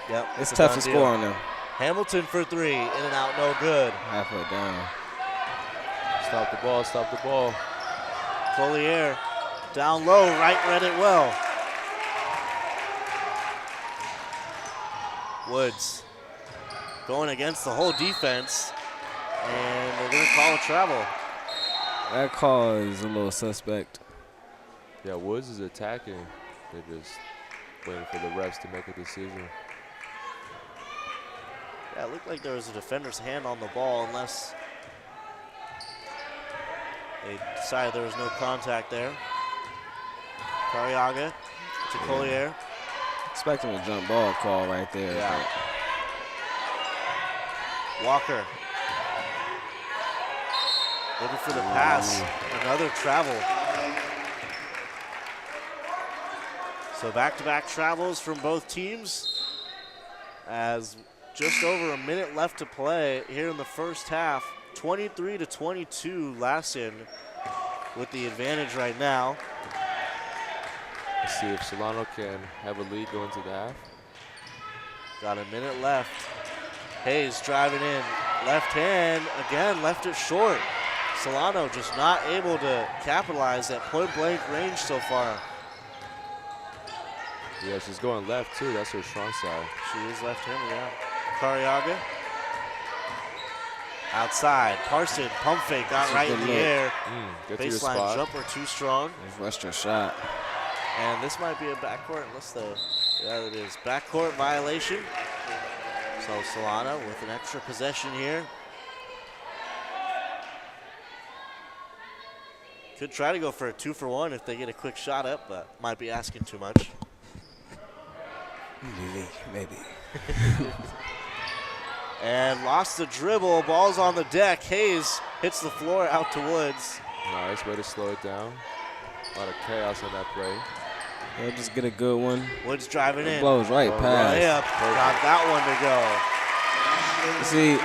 Yep, it's a tough done to deal. score on them. Hamilton for three, in and out, no good. Halfway down. Stop the ball, stop the ball. Collier down low, right read it well. Woods going against the whole defense, and they're going to call a travel. That call is a little suspect. Yeah, Woods is attacking. They're just waiting for the refs to make a decision. Yeah, it looked like there was a defender's hand on the ball, unless they decided there was no contact there. Cariaga to Collier. Expecting a jump ball call right there. Yeah. Walker looking for the pass. Another travel. So back-to-back travels from both teams, as just over a minute left to play here in the first half. 23-22, Lassen with the advantage right now. Let's see if Solano can have a lead going to the half. Got a minute left. Hayes driving in. Left hand, again, left it short. Solano just not able to capitalize at point-blank range so far. Yeah, she's going left, too. That's her strong side. She is left-handed, yeah. Cariaga. Outside. Parson, pump fake, got That's a right good in the look. air. Get to your Baseline spot. jumper too strong. They've rushed her shot. And this might be a backcourt, unless the, yeah, it is. Backcourt violation. So Solano with an extra possession here. Could try to go for a 2-for-1 if they get a quick shot up, but might be asking too much. Maybe. And lost the dribble, ball's on the deck. Hayes hits the floor out to Woods. Nice way to slow it down. A lot of chaos on that play. They'll just get a good one. Woods driving in. Blows right past. Layup, got that one to go. See,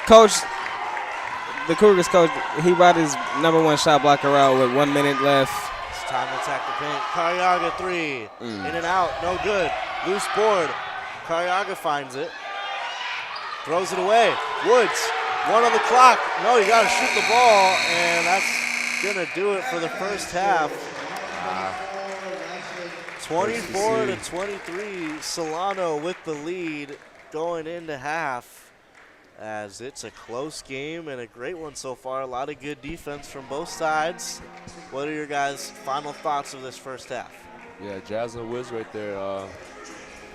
Coach, the Cougars coach, he brought his #1 shot blocker out with 1 minute left. It's time to attack the paint. Cariaga three, in and out, no good. Loose board. Cariaga finds it. Throws it away. Woods, 1 on the clock. No, you gotta shoot the ball, and that's gonna do it for the first half. 24-23, Solano with the lead going into half, as it's a close game and a great one so far. A lot of good defense from both sides. What are your guys' final thoughts of this first half? Yeah, Jasmine Woods right there.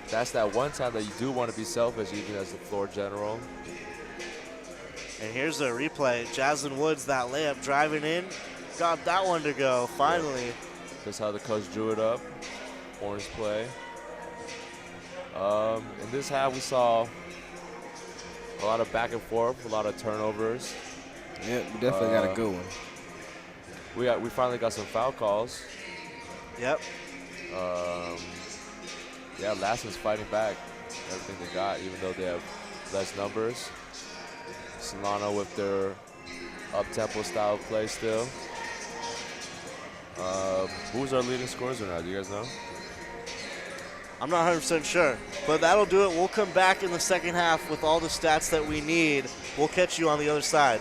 That's that one time that you do want to be selfish, even as the floor general. And here's a replay. Jasmine Woods, that layup driving in. Got that one to go, finally. That's how the coach drew it up. Orange play. In this half, we saw a lot of back and forth, a lot of turnovers. Yeah, we definitely got a good one. We finally got some foul calls. Yep. Yeah, Lassen's fighting back everything they got, even though they have less numbers. Solano with their up-tempo style play still. Who's our leading scorers right now? Do you guys know? I'm not 100% sure, but that'll do it. We'll come back in the second half with all the stats that we need. We'll catch you on the other side.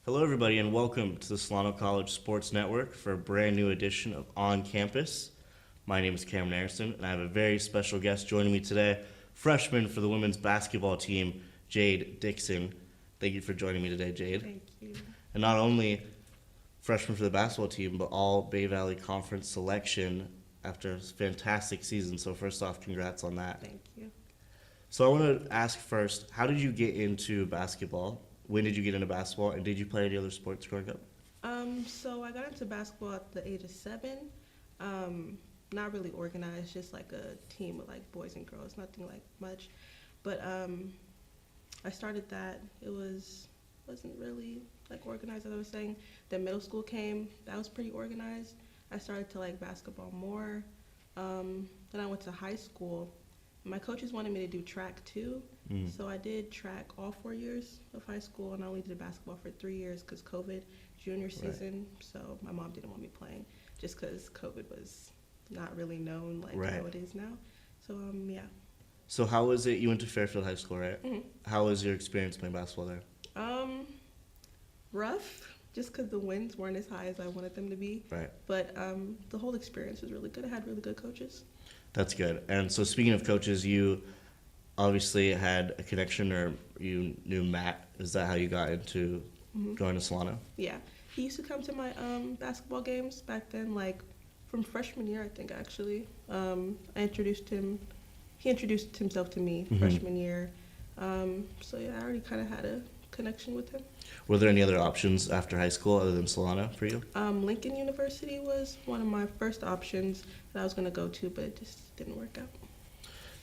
Hello, everybody, and welcome to the Solano College Sports Network for a brand new edition of On Campus. My name is Cameron Anderson, and I have a very special guest joining me today, freshman for the women's basketball team, Jade Dixon. Thank you for joining me today, Jade. Thank you. And not only freshman for the basketball team, but all Bay Valley Conference selection after a fantastic season. So first off, congrats on that. Thank you. So I want to ask first, how did you get into basketball? When did you get into basketball, and did you play any other sports growing up? So I got into basketball at the age of 7. Not really organized, just like a team of like boys and girls, nothing like much. But I started that. It wasn't really like organized, as I was saying. Then middle school came. That was pretty organized. I started to like basketball more. Then I went to high school. My coaches wanted me to do track too. So I did track all 4 years of high school, and I only did basketball for 3 years because COVID, junior season. So my mom didn't want me playing just because COVID was not really known like how it is now. So yeah. So how was it? You went to Fairfield High School, right? How was your experience playing basketball there? Rough, just because the wins weren't as high as I wanted them to be. Right. But the whole experience was really good. I had really good coaches. That's good. And so speaking of coaches, you obviously had a connection, or you knew Matt. Is that how you got into going to Solano? Yeah. He used to come to my basketball games back then, like from freshman year, I think, actually. I introduced him. He introduced himself to me freshman year. So, yeah, I already kind of had a connection with him. Were there any other options after high school other than Solano for you? Lincoln University was one of my first options that I was going to go to, but it just didn't work out.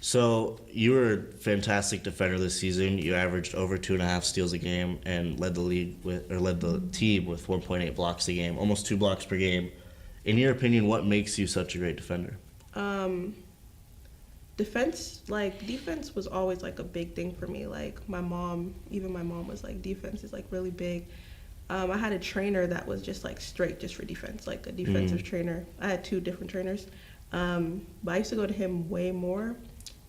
So you were a fantastic defender this season. You averaged over 2.5 steals a game and led the team with 1.8 blocks a game, almost 2 blocks per game. In your opinion, what makes you such a great defender? Defense was always like a big thing for me. Like even my mom was like, defense is like really big. I had a trainer that was just like straight just for defense, like a defensive trainer. I had 2 different trainers, but I used to go to him way more,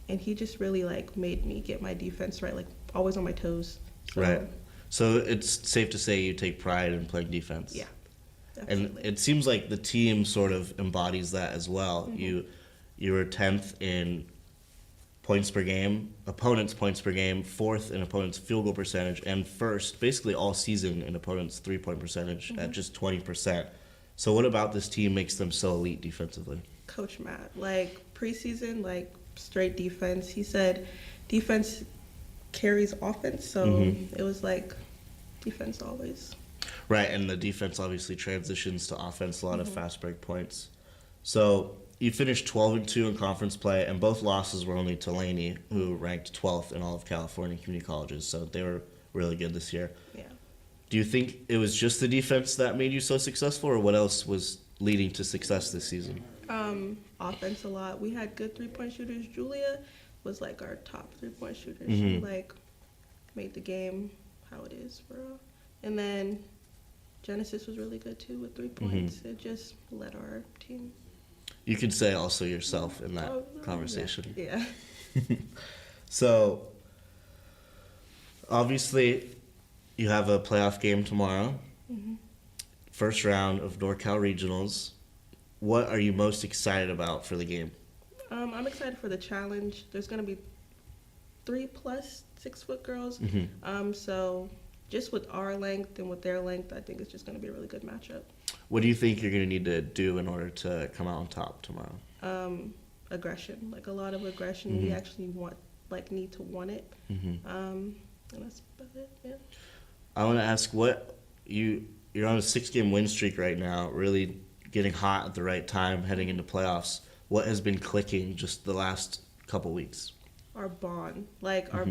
and he just really like made me get my defense right, like always on my toes. Right. So it's safe to say you take pride in playing defense. Yeah. Absolutely. And it seems like the team sort of embodies that as well. You were 10th in points per game, opponents' points per game, 4th in opponents' field goal percentage, and 1st basically all season in opponents' 3-point percentage at just 20%. So what about this team makes them so elite defensively? Coach Matt, like preseason, like straight defense. He said defense carries offense, so it was like defense always. Right, and the defense obviously transitions to offense, a lot of fast break points. So you finished 12-2 in conference play, and both losses were only to Laney, who ranked 12th in all of California community colleges. So they were really good this year. Yeah. Do you think it was just the defense that made you so successful, or what else was leading to success this season? Offense a lot. We had good 3-point shooters. Julia was like our top 3-point shooter. She like made the game how it is for real. And then Genesis was really good too with 3 points. It just led our team. You could say also yourself in that conversation. Yeah. So, obviously, you have a playoff game tomorrow. First round of NorCal Regionals. What are you most excited about for the game? I'm excited for the challenge. There's going to be 3+ 6-foot girls. So just with our length and with their length, I think it's just going to be a really good matchup. What do you think you're going to need to do in order to come out on top tomorrow? Aggression, like a lot of aggression. We actually need to want it. And that's about it. Yeah. I want to ask you're on a 6-game win streak right now, really getting hot at the right time, heading into playoffs. What has been clicking just the last couple weeks? Our bond, like our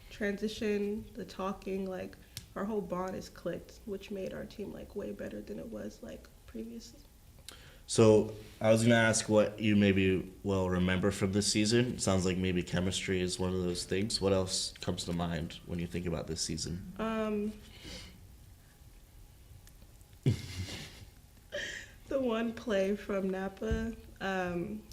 transition, the talking, like our whole bond is clicked, which made our team like way better than it was like previously. So I was going to ask what you maybe will remember from this season. It sounds like maybe chemistry is one of those things. What else comes to mind when you think about this season? The one play from Napa,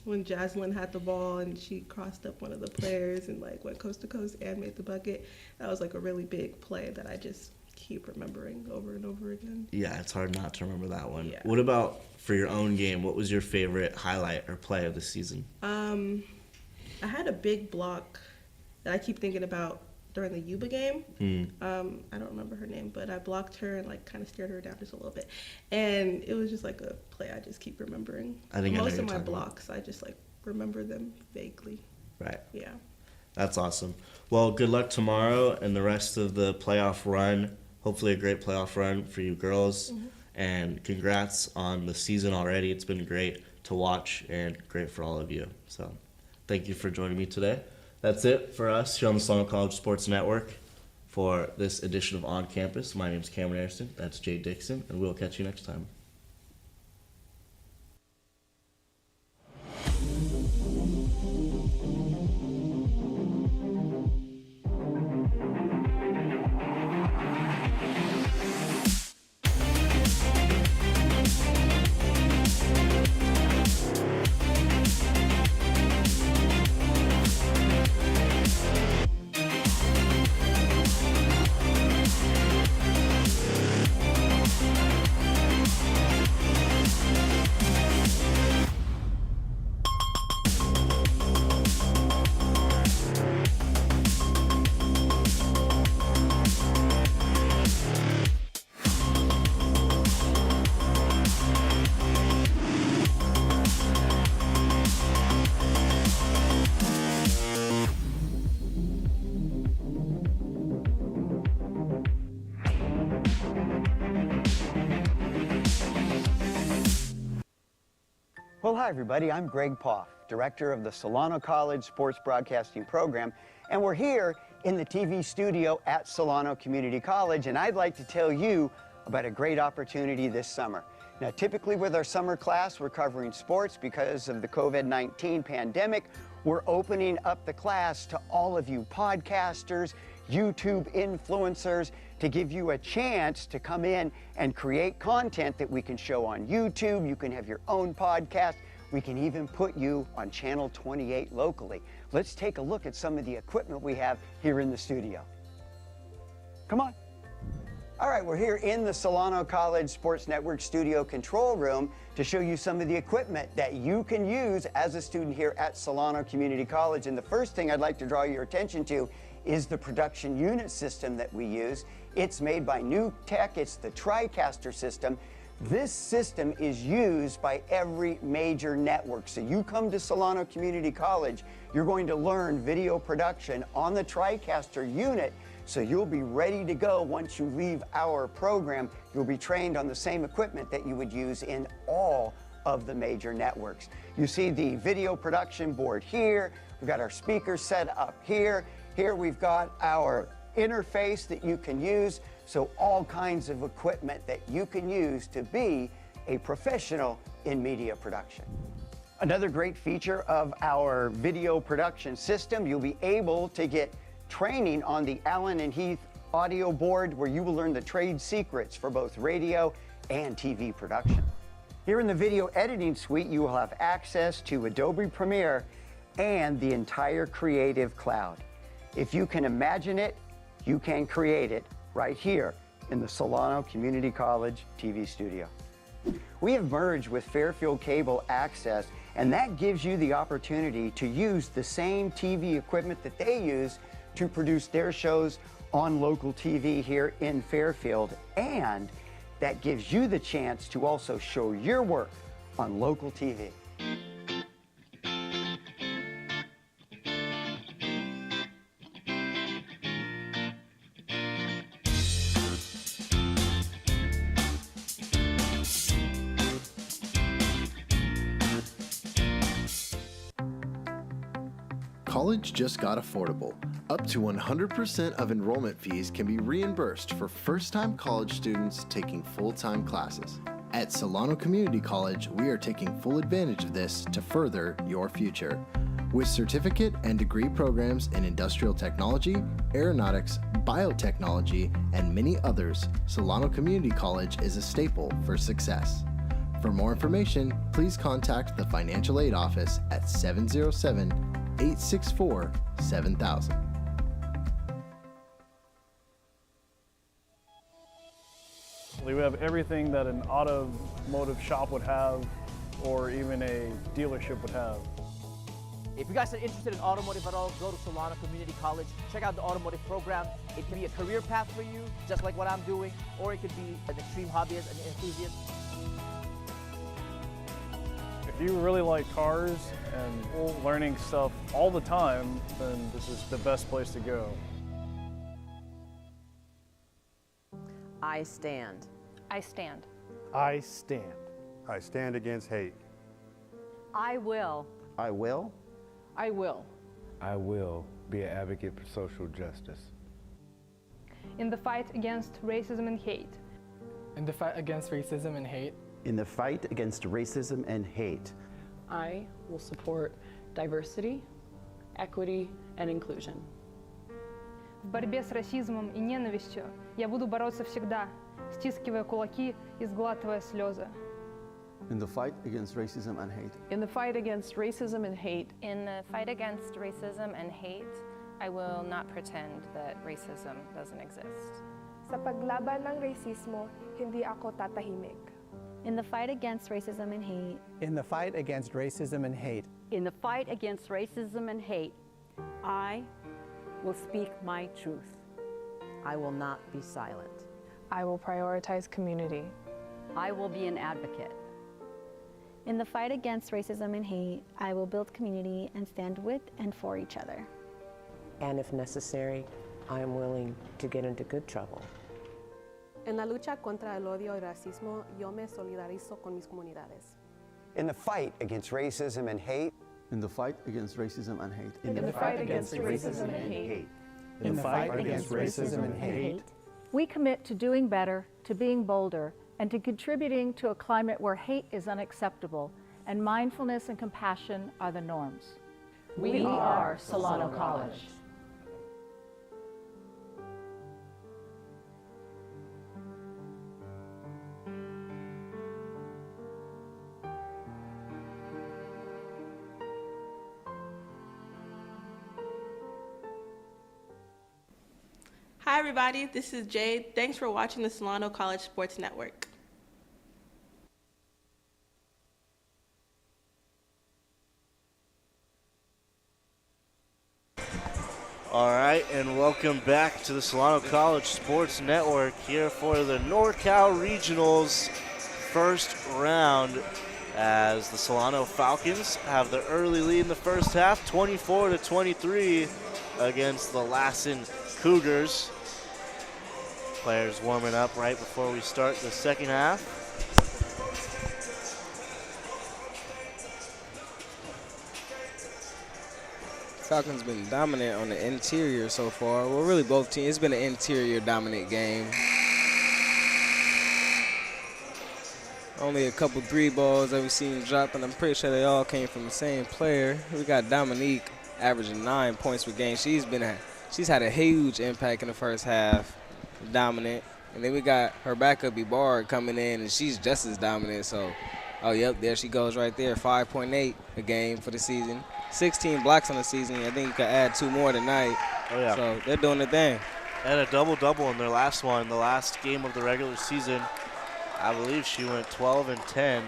when Jaslyn had the ball and she crossed up one of the players and like went coast to coast and made the bucket. That was like a really big play that I just keep remembering over and over again. Yeah, it's hard not to remember that one. Yeah. What about for your own game? What was your favorite highlight or play of the season? I had a big block that I keep thinking about during the Yuba game. I don't remember her name, but I blocked her and like kind of stared her down just a little bit. And it was just like a play I just keep remembering. I think most I know of my you're talking blocks, I just like remember them vaguely. Right. Yeah. That's awesome. Well, good luck tomorrow and the rest of the playoff run. Hopefully a great playoff run for you girls. And congrats on the season already. It's been great to watch and great for all of you. So thank you for joining me today. That's it for us here on the Solano College Sports Network for this edition of On Campus. My name is Cameron Anderson. That's Jay Dixon, and we'll catch you next time. Well, hi, everybody. I'm Greg Poff, director of the Solano College Sports Broadcasting Program, and we're here in the TV studio at Solano Community College, and I'd like to tell you about a great opportunity this summer. Now, typically with our summer class, we're covering sports because of the COVID-19 pandemic. We're opening up the class to all of you podcasters, YouTube influencers, to give you a chance to come in and create content that we can show on YouTube. You can have your own podcast. We can even put you on Channel 28 locally. Let's take a look at some of the equipment we have here in the studio. Come on. All right, we're here in the Solano College Sports Network studio control room to show you some of the equipment that you can use as a student here at Solano Community College. And the first thing I'd like to draw your attention to is the production unit system that we use. It's made by New Tech. It's the TriCaster system. This system is used by every major network. So you come to Solano Community College, you're going to learn video production on the TriCaster unit, so you'll be ready to go once you leave our program. You'll be trained on the same equipment that you would use in all of the major networks. You see the video production board here. We've got our speakers set up here. Here we've got our interface that you can use, so all kinds of equipment that you can use to be a professional in media production. Another great feature of our video production system, you'll be able to get training on the Allen and Heath audio board, where you will learn the trade secrets for both radio and TV production. Here in the video editing suite, you will have access to Adobe Premiere and the entire Creative Cloud. If you can imagine it, you can create it right here in the Solano Community College TV studio. We have merged with Fairfield Cable Access, and that gives you the opportunity to use the same TV equipment that they use to produce their shows on local TV here in Fairfield, and that gives you the chance to also show your work on local TV. College just got affordable. Up to 100% of enrollment fees can be reimbursed for first-time college students taking full-time classes. At Solano Community College, we are taking full advantage of this to further your future. With certificate and degree programs in industrial technology, aeronautics, biotechnology, and many others, Solano Community College is a staple for success. For more information, please contact the Financial Aid Office at 707-864-7000. We have everything that an automotive shop would have or even a dealership would have. If you guys are interested in automotive at all, go to Solano Community College. Check out the automotive program. It can be a career path for you, just like what I'm doing, or it could be an extreme hobbyist, an enthusiast. If you really like cars and learning stuff all the time, then this is the best place to go. I stand. I stand. I stand. I stand against hate. I will. I will. I will. I will be an advocate for social justice. In the fight against racism and hate. In the fight against racism and hate. In the fight against racism and hate. I will support diversity, equity, and inclusion. В борьбе с расизмом и ненавистью я буду бороться всегда, стискивая кулаки и сглатывая слезы. In the fight against racism and hate. In the fight against racism and hate. In the fight against racism and hate, I will not pretend that racism doesn't exist. Sa paglaban ng rasismo, hindi ako tatahimik. In the fight against racism and hate. In the fight against racism and hate. In the fight against racism and hate, I will speak my truth. I will not be silent. I will prioritize community. I will be an advocate. In the fight against racism and hate, I will build community and stand with and for each other. And if necessary, I am willing to get into good trouble. En la lucha contra el odio y racismo, yo me solidarizo con mis comunidades. In the fight against racism and hate. In the fight against racism and hate. In the fight against racism and hate. In the fight against racism and hate. We commit to doing better, to being bolder, and to contributing to a climate where hate is unacceptable and mindfulness and compassion are the norms. We are Solano College. Hi everybody, this is Jade. Thanks for watching the Solano College Sports Network. All right, and welcome back to the Solano College Sports Network here for the NorCal Regionals first round as the Solano Falcons have the early lead in the first half, 24-23 against the Lassen Cougars. Players warming up right before we start the second half. Falcons been dominant on the interior so far. Well, really both teams. It's been an interior dominant game. Only a couple three balls that we've seen dropped, and I'm pretty sure they all came from the same player. We got Dominique averaging 9 points per game. She's had a huge impact in the first half, dominant. And then we got her backup, Ibarra, coming in, and she's just as dominant. So, oh, yep, there she goes right there, 5.8 a game for the season. 16 blocks on the season. I think you could add 2 more tonight. Oh, yeah. So they're doing their thing. And a double-double in their last one, the last game of the regular season. I believe she went 12 and 10.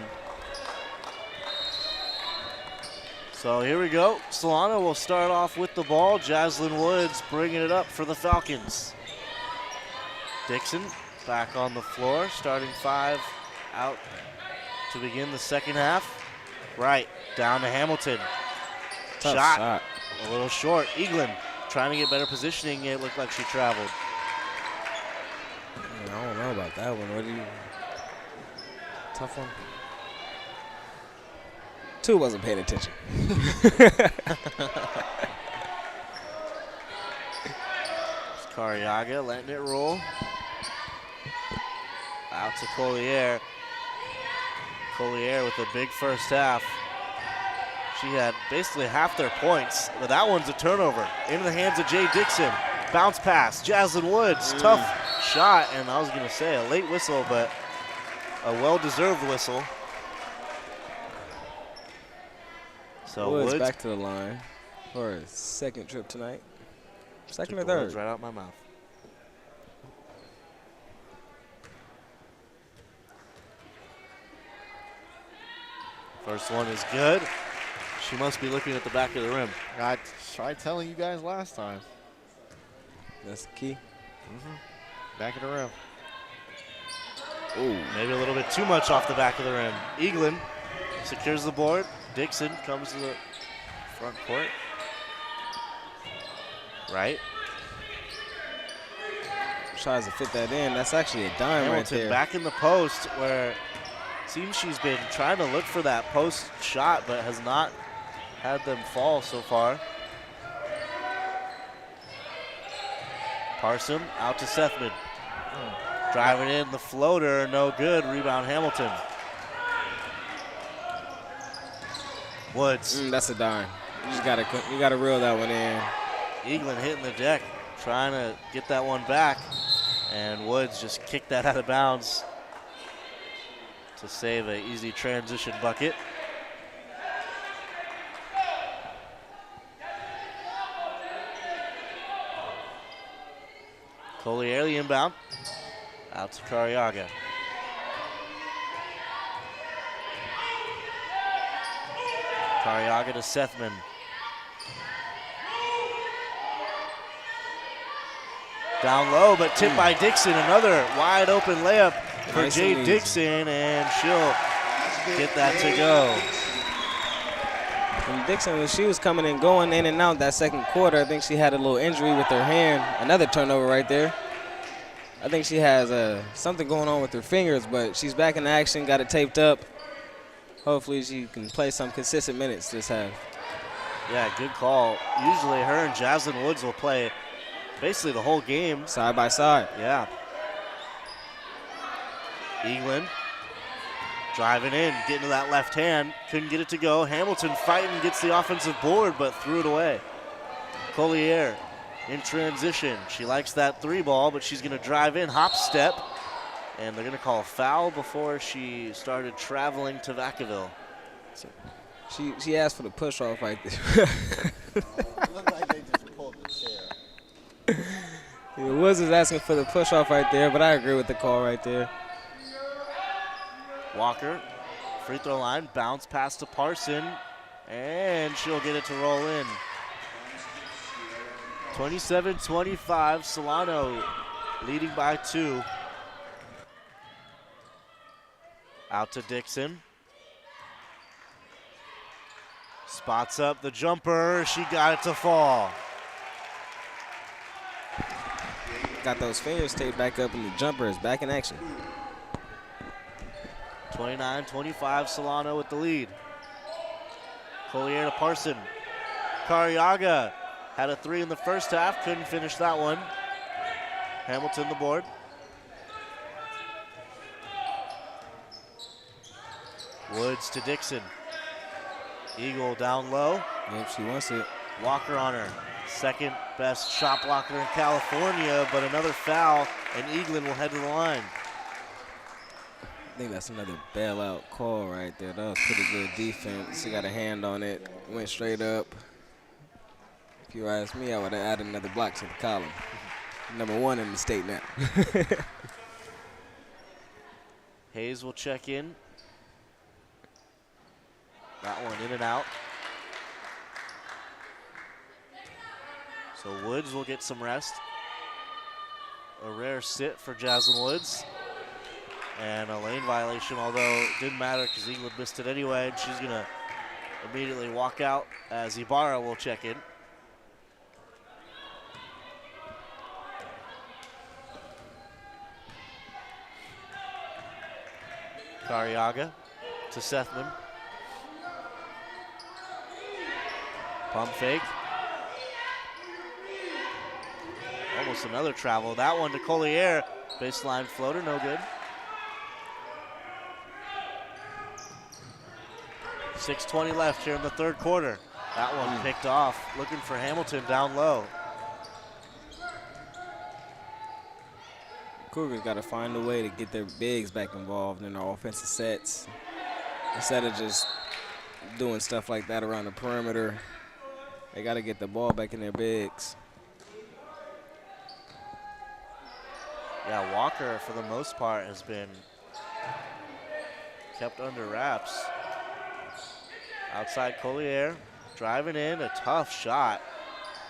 So here we go. Solano will start off with the ball. Jaslyn Woods bringing it up for the Falcons. Dixon back on the floor, starting 5 out to begin the second half. Right, down to Hamilton. Tough shot. A little short. Eaglin trying to get better positioning. It looked like she traveled. I don't know about that one. What do you? Tough one. 2 wasn't paying attention. Cariaga letting it roll. Out to Collier. Collier with a big first half. She had basically half their points, but that one's a turnover. Into the hands of Jay Dixon. Bounce pass, Jaslyn Woods, tough shot, and I was gonna say a late whistle, but a well-deserved whistle. So Woods back to the line for his second trip tonight. Second or third? Right out my mouth. First one is good. She must be looking at the back of the rim. I tried telling you guys last time. That's the key. Back of the rim. Ooh, maybe a little bit too much off the back of the rim. Eaglin secures the board. Dixon comes to the front court. Right. Tries to fit that in. That's actually a dime right there. Back in the post where it seems she's been trying to look for that post shot but has not had them fall so far. Parson out to Sethman. Driving in the floater, no good. Rebound Hamilton. Woods. That's a dime. You gotta reel that one in. Eaglin hitting the deck, trying to get that one back. And Woods just kicked that out of bounds to save an easy transition bucket. Collier the inbound. Out to Cariaga. Cariaga to Sethman. Down low, but tipped by Dixon. Another wide open layup for Nice Jade and Dixon, and she'll get that to go. And Dixon, when she was coming and going in and out that second quarter, I think she had a little injury with her hand. Another turnover right there. I think she has something going on with her fingers, but she's back in action, got it taped up. Hopefully she can play some consistent minutes this half. Yeah, good call. Usually her and Jaslyn Woods will play basically the whole game. Side by side. Yeah. Eaglin driving in, getting to that left hand. Couldn't get it to go. Hamilton fighting, gets the offensive board, but threw it away. Collier in transition. She likes that three ball, but she's going to drive in, hop step, and they're going to call a foul before she started traveling to Vacaville. So she asked for the push off right there. Looked like they just pulled the chair. Woods is asking for the push off right there, but I agree with the call right there. Walker, free throw line, bounce pass to Parson, and she'll get it to roll in. 27-25, Solano leading by 2. Out to Dixon. Spots up the jumper, she got it to fall. Got those fingers taped back up, and the jumper is back in action. 29-25, Solano with the lead. Collier to Parson. Cariaga had a 3 in the first half, couldn't finish that one. Hamilton the board. Woods to Dixon. Eagle down low. Yep, she wants it. Walker on her. Second best shot blocker in California, but another foul, and Eaglin will head to the line. I think that's another bailout call right there. That was pretty good defense. She got a hand on it, went straight up. If you ask me, I would have added another block to the column. Number 1 in the state now. Hayes will check in. That one in and out. So Woods will get some rest. A rare sit for Jaslyn Woods. And a lane violation, although it didn't matter because England missed it anyway. And she's going to immediately walk out as Ibarra will check in. Cariaga to Sethman. Pump fake. Almost another travel. That one to Collier. Baseline floater, no good. 6:20 left here in the third quarter. That one picked off. Looking for Hamilton down low. Cougars got to find a way to get their bigs back involved in their offensive sets. Instead of just doing stuff like that around the perimeter, they got to get the ball back in their bigs. Yeah, Walker, for the most part, has been kept under wraps. Outside Collier, driving in, a tough shot.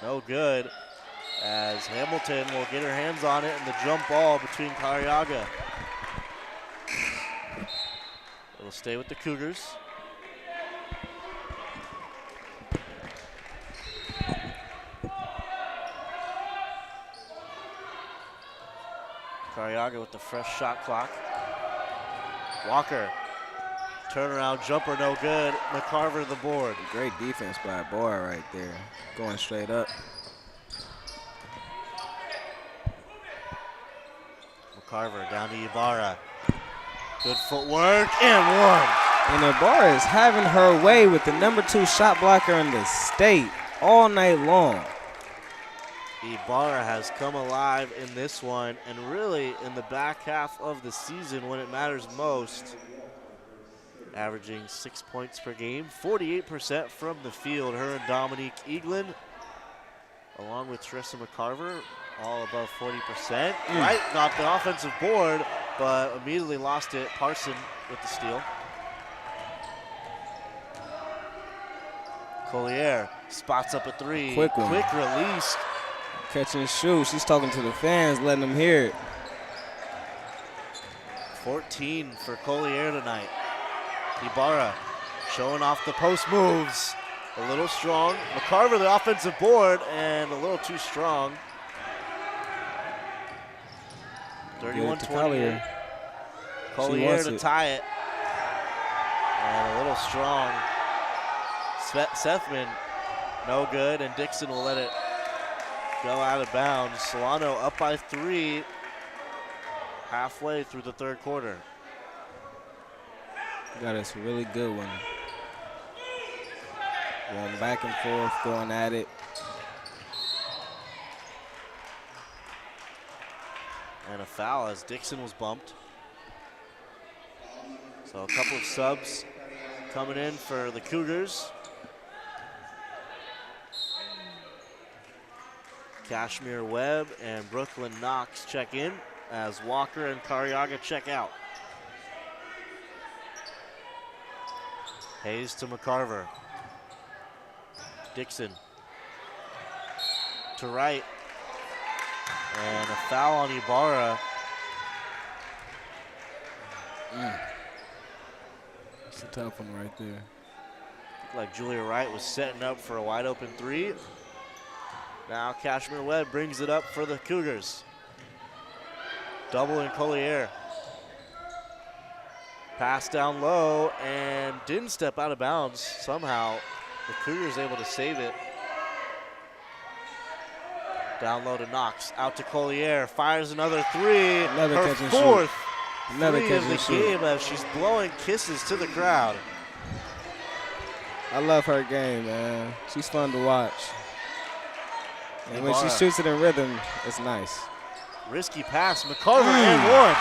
No good, as Hamilton will get her hands on it, and the jump ball between Cariaga. It'll stay with the Cougars. Cariaga with the fresh shot clock. Walker, turnaround jumper, no good. McCarver the board. Great defense by Boy right there, going straight up. McCarver down to Ibarra. Good footwork, and one. And Ibarra is having her way with the #2 shot blocker in the state all night long. Ibarra has come alive in this one, and really in the back half of the season when it matters most. Averaging 6 points per game, 48% from the field. Her and Dominique Eaglin, along with Trissa McCarver, all above 40%. Right, got the offensive board, but immediately lost it. Parson with the steal. Collier spots up a three. Quick one. Quick release. Catch and shoot. She's talking to the fans, letting them hear it. 14 for Collier tonight. Ibarra showing off the post moves. A little strong. McCarver the offensive board, and a little too strong. 31-28. Collier to tie it. And a little strong. Sethman, no good, and Dixon will let it go out of bounds. Solano up by 3 halfway through the third quarter. Got us a really good one. Going back and forth, going at it. And a foul as Dixon was bumped. So a couple of subs coming in for the Cougars. Kashmir Webb and Brooklyn Knox check in as Walker and Cariaga check out. Hayes to McCarver. Dixon to right. And a foul on Ibarra. It's a tough one right there. Looked like Julia Wright was setting up for a wide open three. Now Kashmir Webb brings it up for the Cougars. Double in Collier. Pass down low and didn't step out of bounds. Somehow the Cougars able to save it. Down low to Knox, out to Collier, fires another three. Another her catch and fourth shoot. Another three catch of the and shoot. game as she's blowing kisses to the crowd. I love her game, man. She's fun to watch. And when she Ibarra. shoots it in rhythm, it's nice. Risky pass, McCarver and one.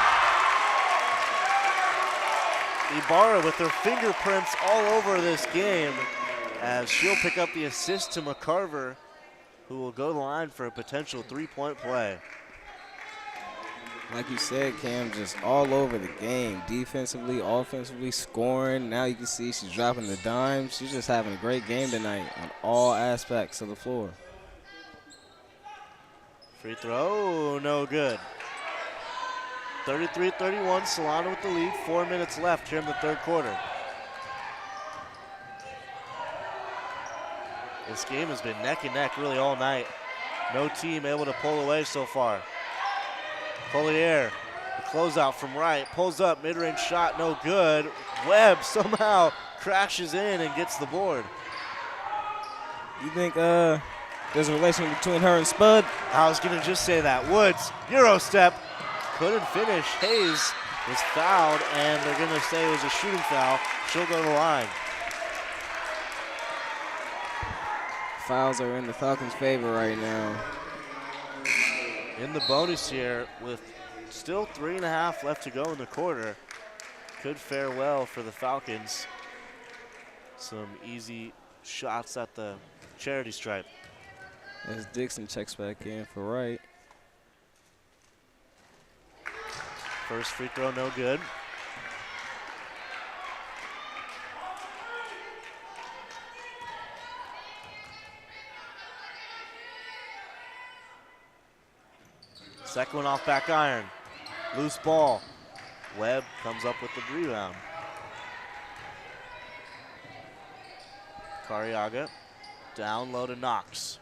Ibarra with her fingerprints all over this game as she'll pick up the assist to McCarver, who will go to the line for a potential three-point play. Like you said, Cam, just all over the game. Defensively, offensively, scoring. Now you can see she's dropping the dimes. She's just having a great game tonight on all aspects of the floor. Free throw, no good. 33-31, Solano with the lead. 4 minutes left here in the third quarter. This game has been neck and neck really all night. No team able to pull away so far. Collier, the closeout from right, pulls up, mid-range shot, no good. Webb somehow crashes in and gets the board. You think there's a relation between her and Spud? I was gonna just say that. Woods, Euro step, couldn't finish. Hayes was fouled, and they're gonna say it was a shooting foul. She'll go to the line. Fouls are in the Falcons' favor right now. In the bonus here with still 3.5 left to go in the quarter. Could fare well for the Falcons. Some easy shots at the charity stripe. As Dixon checks back in for Wright. First free throw, no good. Second one off back iron. Loose ball. Webb comes up with the rebound. Cariaga down low to Knox.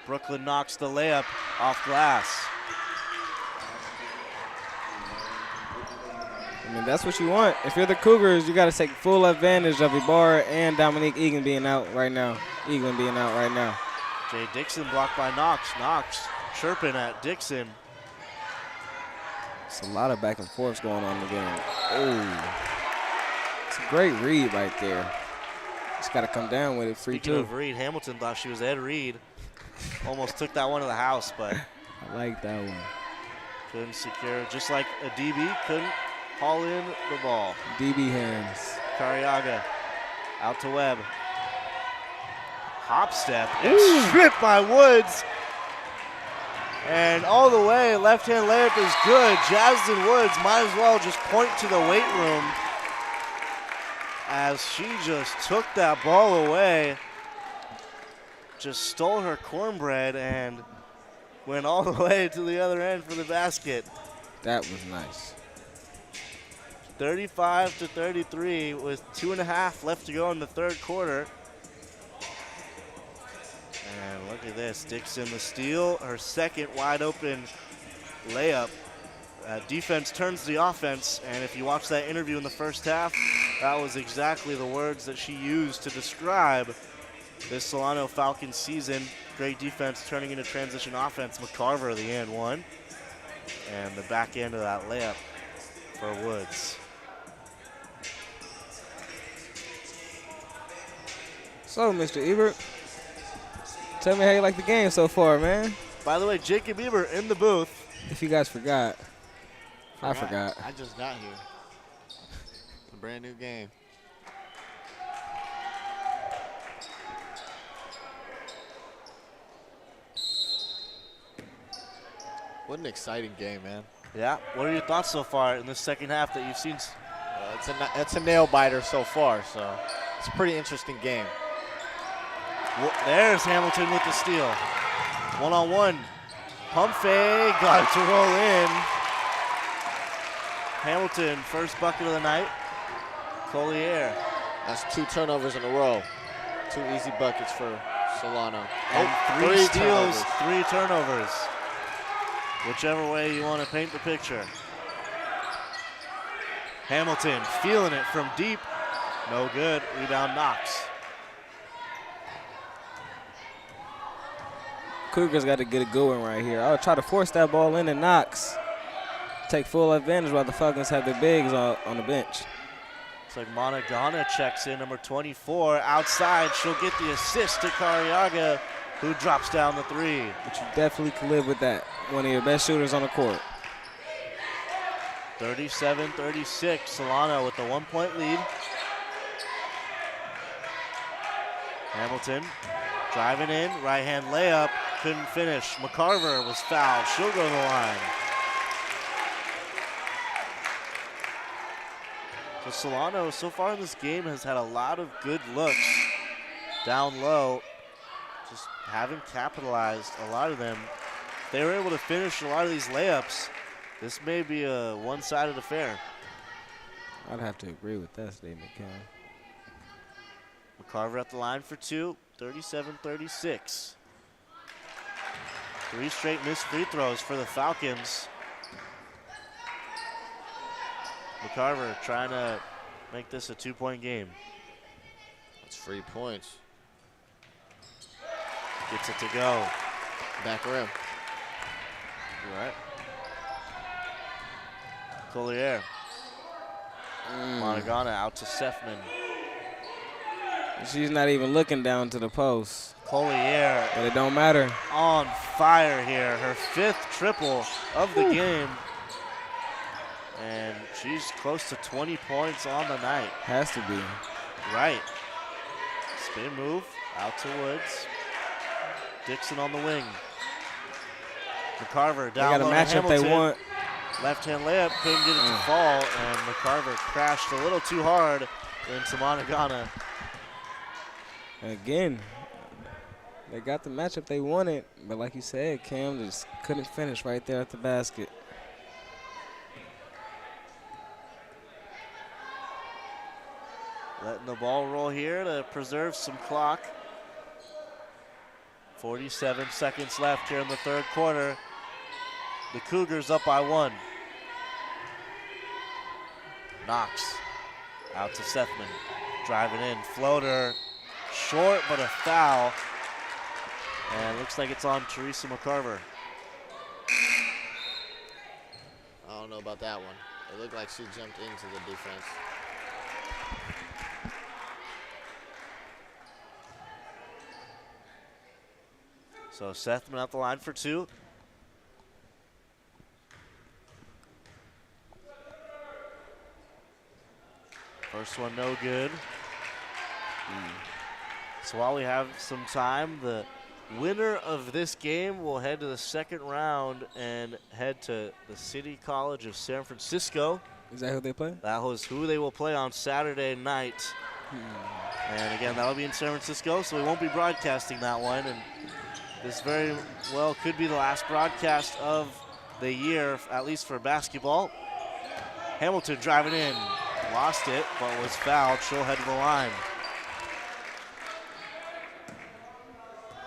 Brooklyn knocks the layup off glass. I mean, that's what you want. If you're the Cougars, you got to take full advantage of Ibarra and Dominique Egan being out right now. Jay Dixon blocked by Knox. Knox chirping at Dixon. It's a lot of back and forths going on in the game. Oh, it's a great read right there. Just got to come down with it. Free Speaking two. of Reed, Hamilton thought she was Ed Reed. Almost took that one to the house, but I like that one. couldn't secure. Just like a DB, couldn't haul in the ball. DB hands. Cariaga out to Webb. Hop step and stripped by Woods. And all the way, left-hand layup is good. Jasmine Woods might as well just point to the weight room as she just took that ball away. Just stole her cornbread and went all the way to the other end for the basket. That was nice. 35-33 with 2.5 left to go in the third quarter. And look at this, Dixon the steal, her second wide open layup. Defense turns the offense, and if you watch that interview in the first half, that was exactly the words that she used to describe this Solano Falcons season. Great defense turning into transition offense. McCarver, the and one. And the back end of that layup for Woods. So, Mr. Ebert, tell me how you like the game so far, man. By the way, Jacob Ebert in the booth. If you guys forgot. I forgot. I just got here. It's a brand new game. What an exciting game, man. Yeah. What are your thoughts so far in the second half that you've seen? It's a nail biter so far, so it's a pretty interesting game. Well, there's Hamilton with the steal. One-on-one. Pump fake, got it to roll in. Hamilton, first bucket of the night. Collier. That's 2 turnovers in a row. 2 easy buckets for Solano. And 3 steals, 3 turnovers. Whichever way you want to paint the picture. Hamilton feeling it from deep. No good. Rebound Knox. Cougars got to get it going right here. I'll try to force that ball in and Knox. Take full advantage while the Falcons have their bigs on the bench. Looks like Monagana checks in, number 24. Outside, she'll get the assist to Cariaga, who drops down the 3. But you definitely can live with that. One of your best shooters on the court. 37-36, Solano with the 1-point lead. Hamilton driving in, right-hand layup, couldn't finish. McCarver was fouled, she'll go to the line. So Solano, so far in this game, has had a lot of good looks down low. Just haven't capitalized a lot of them. If they were able to finish a lot of these layups, this may be a one-sided affair. I'd have to agree with that statement, Cam. McCarver at the line for 2, 37-36. 3 straight missed free throws for the Falcons. McCarver trying to make this a 2-point game. That's 3 points. Gets it to go. Back rim. You're right. Collier. Monagana out to Sefman. She's not even looking down to the post. Collier. But it don't matter. On fire here. Her 5th triple of the game. And she's close to 20 points on the night. Has to be. Right. Spin move out to Woods. Dixon on the wing. McCarver down low to Hamilton. They want. Left-hand layup, couldn't get it to fall, and McCarver crashed a little too hard into Monagana. Again, They got the matchup they wanted, but like you said, Cam just couldn't finish right there at the basket. Letting the ball roll here to preserve some clock. 47 seconds left here in the third quarter. The Cougars up by 1. Knox out to Sethman. Driving in. Floater. Short, but a foul. And it looks like it's on Teresa McCarver. I don't know about that one. It looked like she jumped into the defense. So Sethman at the line for 2. First one no good. So while we have some time, the winner of this game will head to the second round and head to the City College of San Francisco. Is that who they play? That was who they will play on Saturday night. And again, that'll be in San Francisco, so we won't be broadcasting that one. And this very well could be the last broadcast of the year, at least for basketball. Hamilton driving in, lost it, but was fouled. She'll head to the line.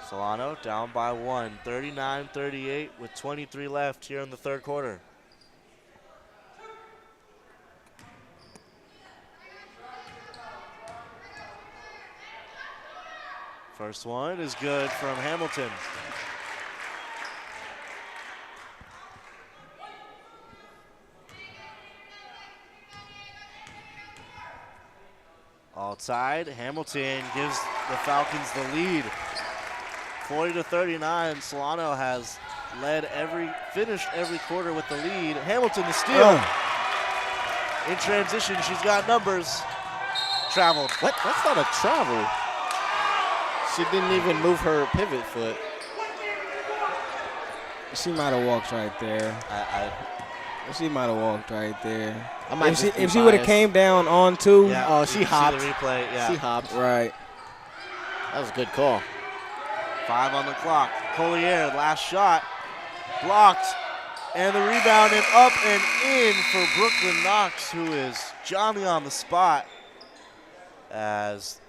Solano down by 1, 39-38 with 23 left here in the third quarter. First one is good from Hamilton. All tied. Hamilton gives the Falcons the lead. 40-39. Solano has finished every quarter with the lead. Hamilton the steal. In transition, she's got numbers. Traveled. What? That's not a travel. She didn't even move her pivot foot. She might have walked right there. She might have walked right there. If she would have came down on 2. Yeah, oh, she hopped. See the replay. Yeah. She hopped. Right. That was a good call. 5 on the clock. Collier, last shot. Blocked. And the rebound and up and in for Brooklyn Knox, who is Johnny on the spot. As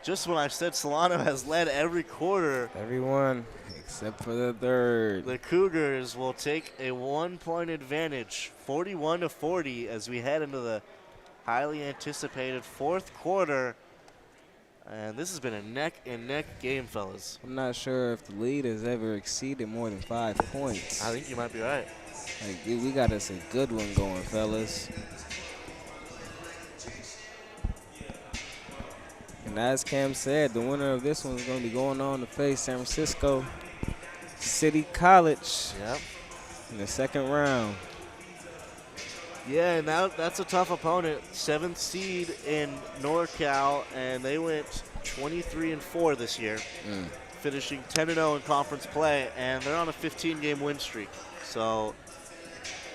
just when I said Solano has led every quarter. Everyone except for the third. The Cougars will take a 1-point advantage, 41-40, as we head into the highly anticipated fourth quarter. And this has been a neck-and-neck game, fellas. I'm not sure if the lead has ever exceeded more than 5 points. I think you might be right. Like, we got us a good one going, fellas. And as Cam said, the winner of this one is going to be going on to face San Francisco City College in the second round. Yeah, and that's a tough opponent. 7th seed in NorCal, and they went 23-4 this year, finishing 10-0 in conference play, and they're on a 15-game win streak. So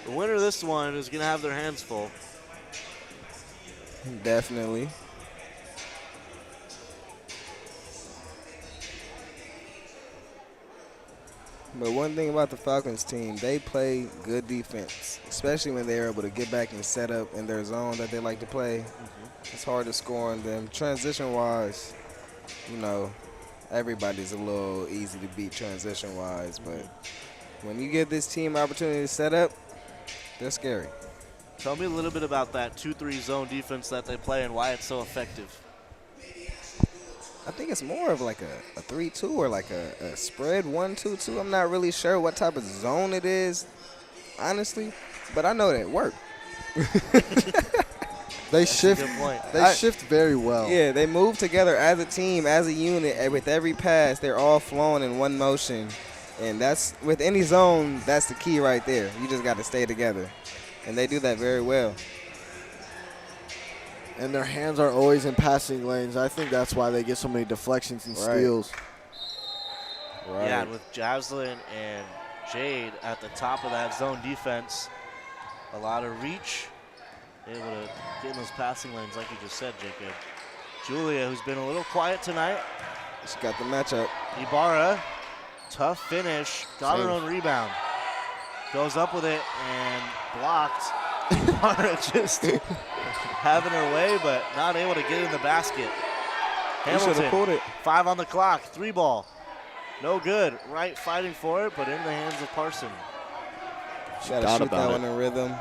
the winner of this one is going to have their hands full. Definitely. But one thing about the Falcons team, they play good defense, especially when they're able to get back and set up in their zone that they like to play. It's hard to score on them. Transition-wise, you know, everybody's a little easy to beat transition-wise. But when you give this team opportunity to set up, they're scary. Tell me a little bit about that 2-3 zone defense that they play and why it's so effective. I think it's more of like a 3-2 or like a spread 1-2-2. I'm not really sure what type of zone it is, honestly, but I know that it worked. They shift very well. Yeah, they move together as a team, as a unit. And with every pass, they're all flowing in one motion. And that's, with any zone, that's the key right there. You just got to stay together. And they do that very well. And their hands are always in passing lanes. I think that's why they get so many deflections and steals. Right. Yeah, and with Jaslyn and Jade at the top of that zone defense, a lot of reach, able to get in those passing lanes like you just said, Jacob. Julia, who's been a little quiet tonight, She got the matchup. Ibarra, tough finish, got her Same. own rebound. Goes up with it and blocked. Ibarra just having her way, but not able to get in the basket. Hamilton, pulled it. 5 on the clock, 3 ball. No good. Wright fighting for it, but in the hands of Parson. Gotta shoot that one in rhythm.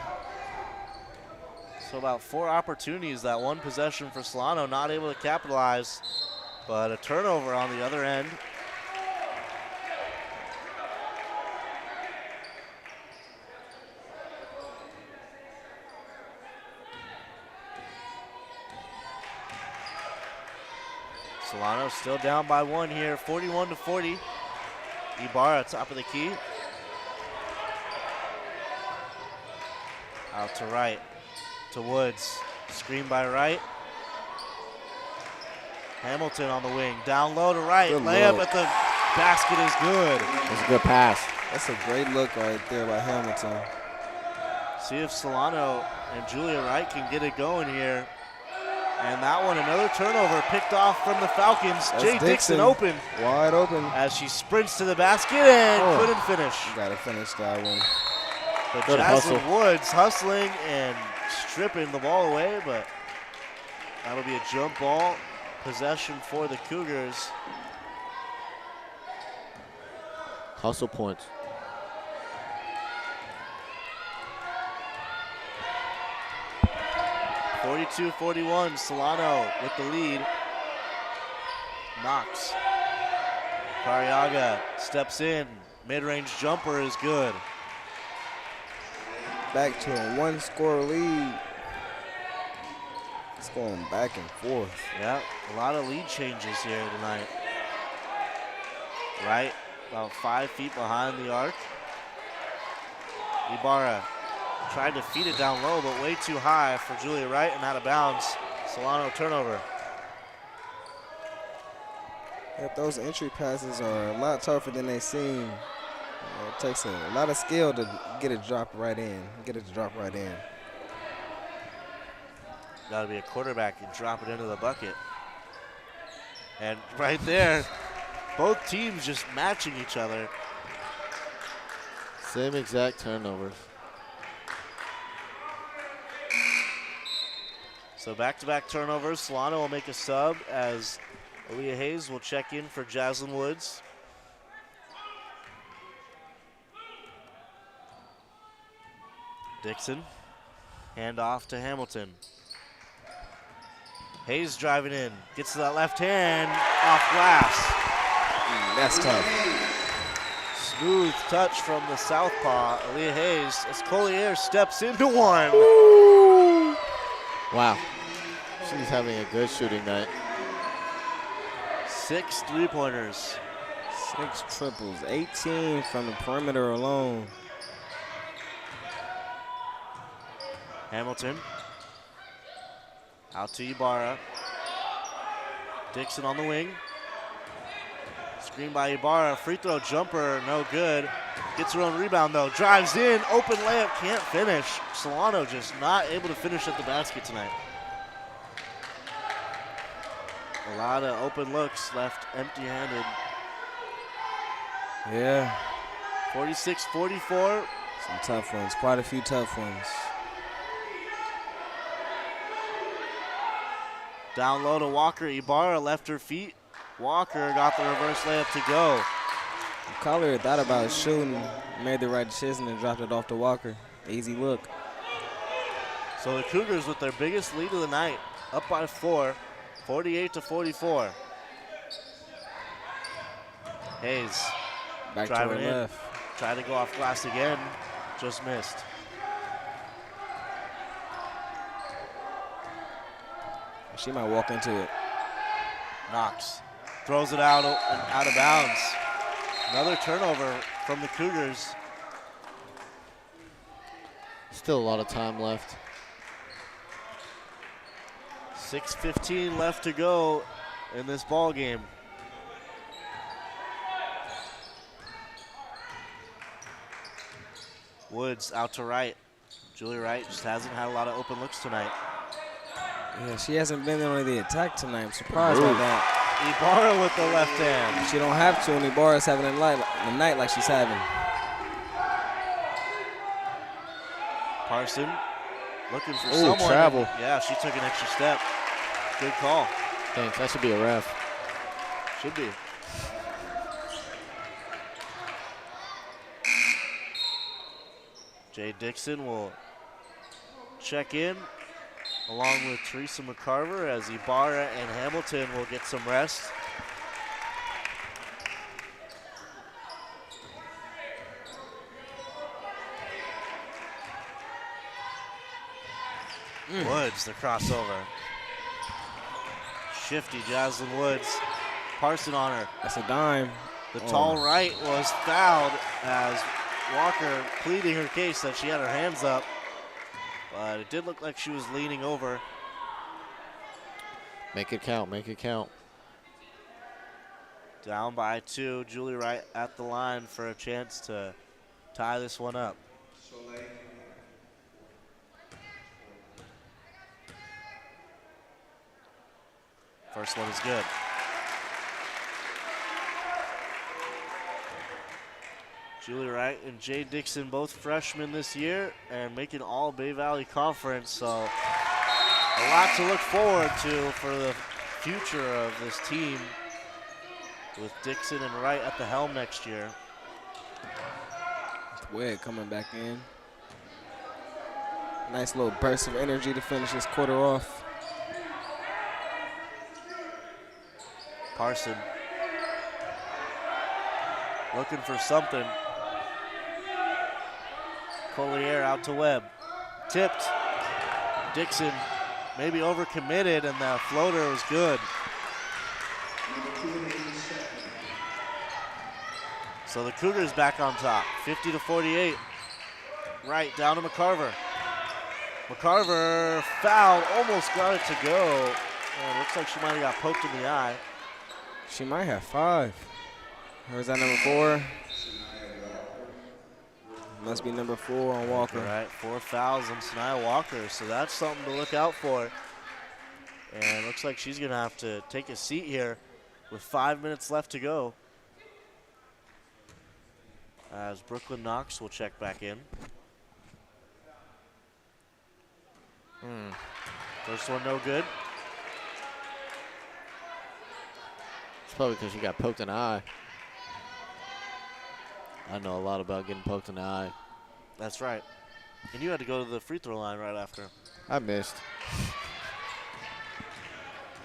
So about 4 opportunities, that one possession for Solano, not able to capitalize, but a turnover on the other end. Solano still down by 1 here, 41-40. Ibarra top of the key. Out to Wright, to Woods. Screen by Wright. Hamilton on the wing, down low to Wright. Good Layup look. at the basket is good. That's a good pass. That's a great look right there by Hamilton. See if Solano and Julia Wright can get it going here. And that one, another turnover picked off from the Falcons. That's Jay Dixon open. Wide open. As she sprints to the basket and couldn't finish. Gotta finish that one. But Good Jaslyn hustle. Woods hustling and stripping the ball away, but that'll be a jump ball possession for the Cougars. Hustle points. (42-41), Solano with the lead. Knox. Cariaga steps in. Mid-range jumper is good. Back to a 1-score lead. It's going back and forth. Yeah, a lot of lead changes here tonight. Right, about 5 feet behind the arc. Ibarra tried to feed it down low, but way too high for Julia Wright and out of bounds. Solano turnover. Yep, those entry passes are a lot tougher than they seem. It takes a lot of skill to get it dropped right in. Got to be a quarterback and drop it into the bucket. And right there, both teams just matching each other. Same exact turnovers. So back-to-back turnovers. Solano will make a sub as Aaliyah Hayes will check in for Jaslyn Woods. Dixon, hand off to Hamilton. Hayes driving in, gets to that left hand, off glass. That's tough. Smooth touch from the southpaw, Aaliyah Hayes, as Collier steps into one. Wow. She's having a good shooting night. 6 3-pointers. 6 triples, 18 from the perimeter alone. Hamilton. Out to Ibarra. Dixon on the wing. Screen by Ibarra. Free throw jumper, no good. Gets her own rebound though. Drives in, open layup, can't finish. Solano just not able to finish at the basket tonight. A lot of open looks, left empty-handed. Yeah. 46-44. Some tough ones, quite a few tough ones. Down low to Walker. Ibarra left her feet. Walker got the reverse layup to go. Collier thought about shooting, made the right decision and dropped it off to Walker. Easy look. So the Cougars with their biggest lead of the night, up by 4, 48-44. Hayes Back to driving her in. left. Tried to go off glass again, just missed. She might walk into it. Knox throws it out and out of bounds. Another turnover from the Cougars. Still a lot of time left. 6:15 left to go in this ball game. Woods out to Wright. Julia Wright just hasn't had a lot of open looks tonight. Yeah, she hasn't been on the attack tonight. I'm surprised by that. Ibarra with the left hand. She don't have to, and Ibarra's having a night like she's having. Parson looking for Ooh, someone. travel. Yeah, she took an extra step. Good call. Thanks, that should be a ref. Should be. Jay Dixon will check in along with Teresa McCarver as Ibarra and Hamilton will get some rest. Woods, the crossover. Shifty Jaslyn Woods. Parson on her. That's a dime. The tall right was fouled as Walker pleading her case that she had her hands up. But it did look like she was leaning over. Make it count, make it count. Down by 2. Julie Wright at the line for a chance to tie this one up. First one is good. Julie Wright and Jay Dixon, both freshmen this year and making all Bay Valley Conference, so a lot to look forward to for the future of this team with Dixon and Wright at the helm next year. Wade coming back in. Nice little burst of energy to finish this quarter off. Parson looking for something. Collier out to Webb. Tipped. Dixon maybe overcommitted, and the floater was good. So the Cougars back on top, 50-48. Right, down to McCarver. McCarver fouled, almost got it to go. And looks like she might have got poked in the eye. She might have 5. Or is that number 4? Must be number 4 on Walker. All right, 4 fouls on Sanaya Walker, so that's something to look out for. And looks like she's gonna have to take a seat here with 5 minutes left to go. As Brooklyn Knox will check back in. First one no good. It's probably because she got poked in the eye. I know a lot about getting poked in the eye. That's right. And you had to go to the free throw line right after. I missed.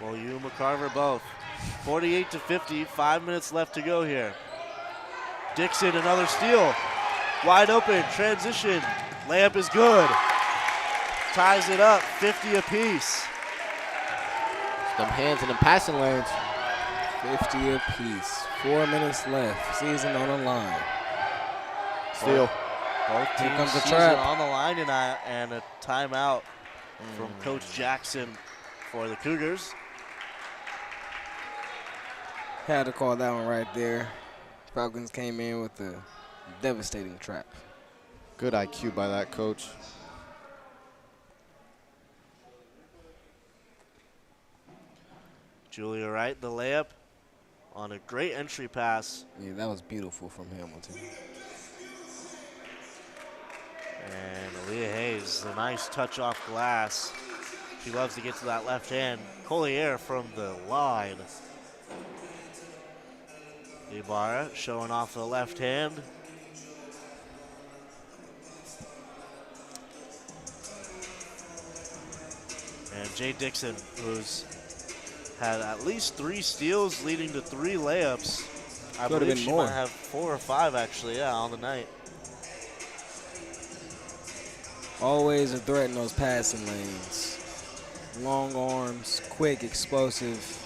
Well, you and McCarver both. 48-50, 5 minutes left to go here. Dixon, another steal. Wide open, transition. Layup is good. Ties it up, 50 apiece. Them hands in the passing lanes. 50 apiece. 4 minutes left. Season on the line. Steal. Both Here teams comes the season trap. on the line tonight, and a timeout from Coach Jackson for the Cougars. Had to call that one right there. Falcons came in with a devastating trap. Good IQ by that coach. Julia Wright, the layup on a great entry pass. Yeah, that was beautiful from Hamilton. And Aaliyah Hayes, a nice touch off glass. She loves to get to that left hand. Collier from the line. Ibarra showing off the left hand. And Jay Dixon, who's had at least 3 steals leading to 3 layups. I Could've believe been she more. might have 4 or 5 actually, yeah, on the night. Always a threat in those passing lanes. Long arms, quick, explosive.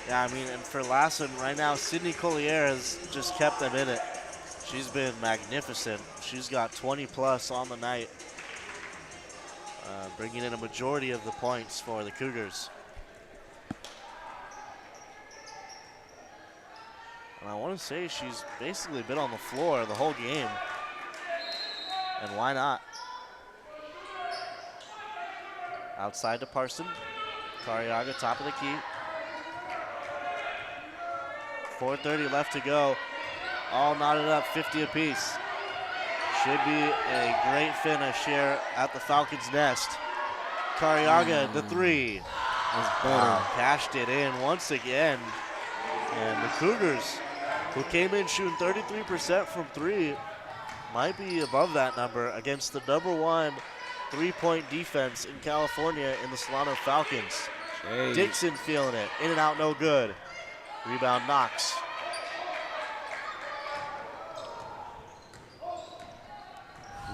Yeah, I mean, and for Lassen right now, Sydney Collier has just kept them in it. She's been magnificent. She's got 20 plus on the night, bringing in a majority of the points for the Cougars. And I want to say she's basically been on the floor the whole game. And why not? Outside to Parson. Cariaga, top of the key. 4:30 left to go. All knotted up, 50 apiece. Should be a great finish here at the Falcons' nest. Cariaga, the three. Wow, cashed it in once again. And the Cougars, who came in shooting 33% from three, might be above that number against the #1 three-point defense in California in the Solano Falcons. Jeez. Dixon feeling it. In and out, no good. Rebound, Knox.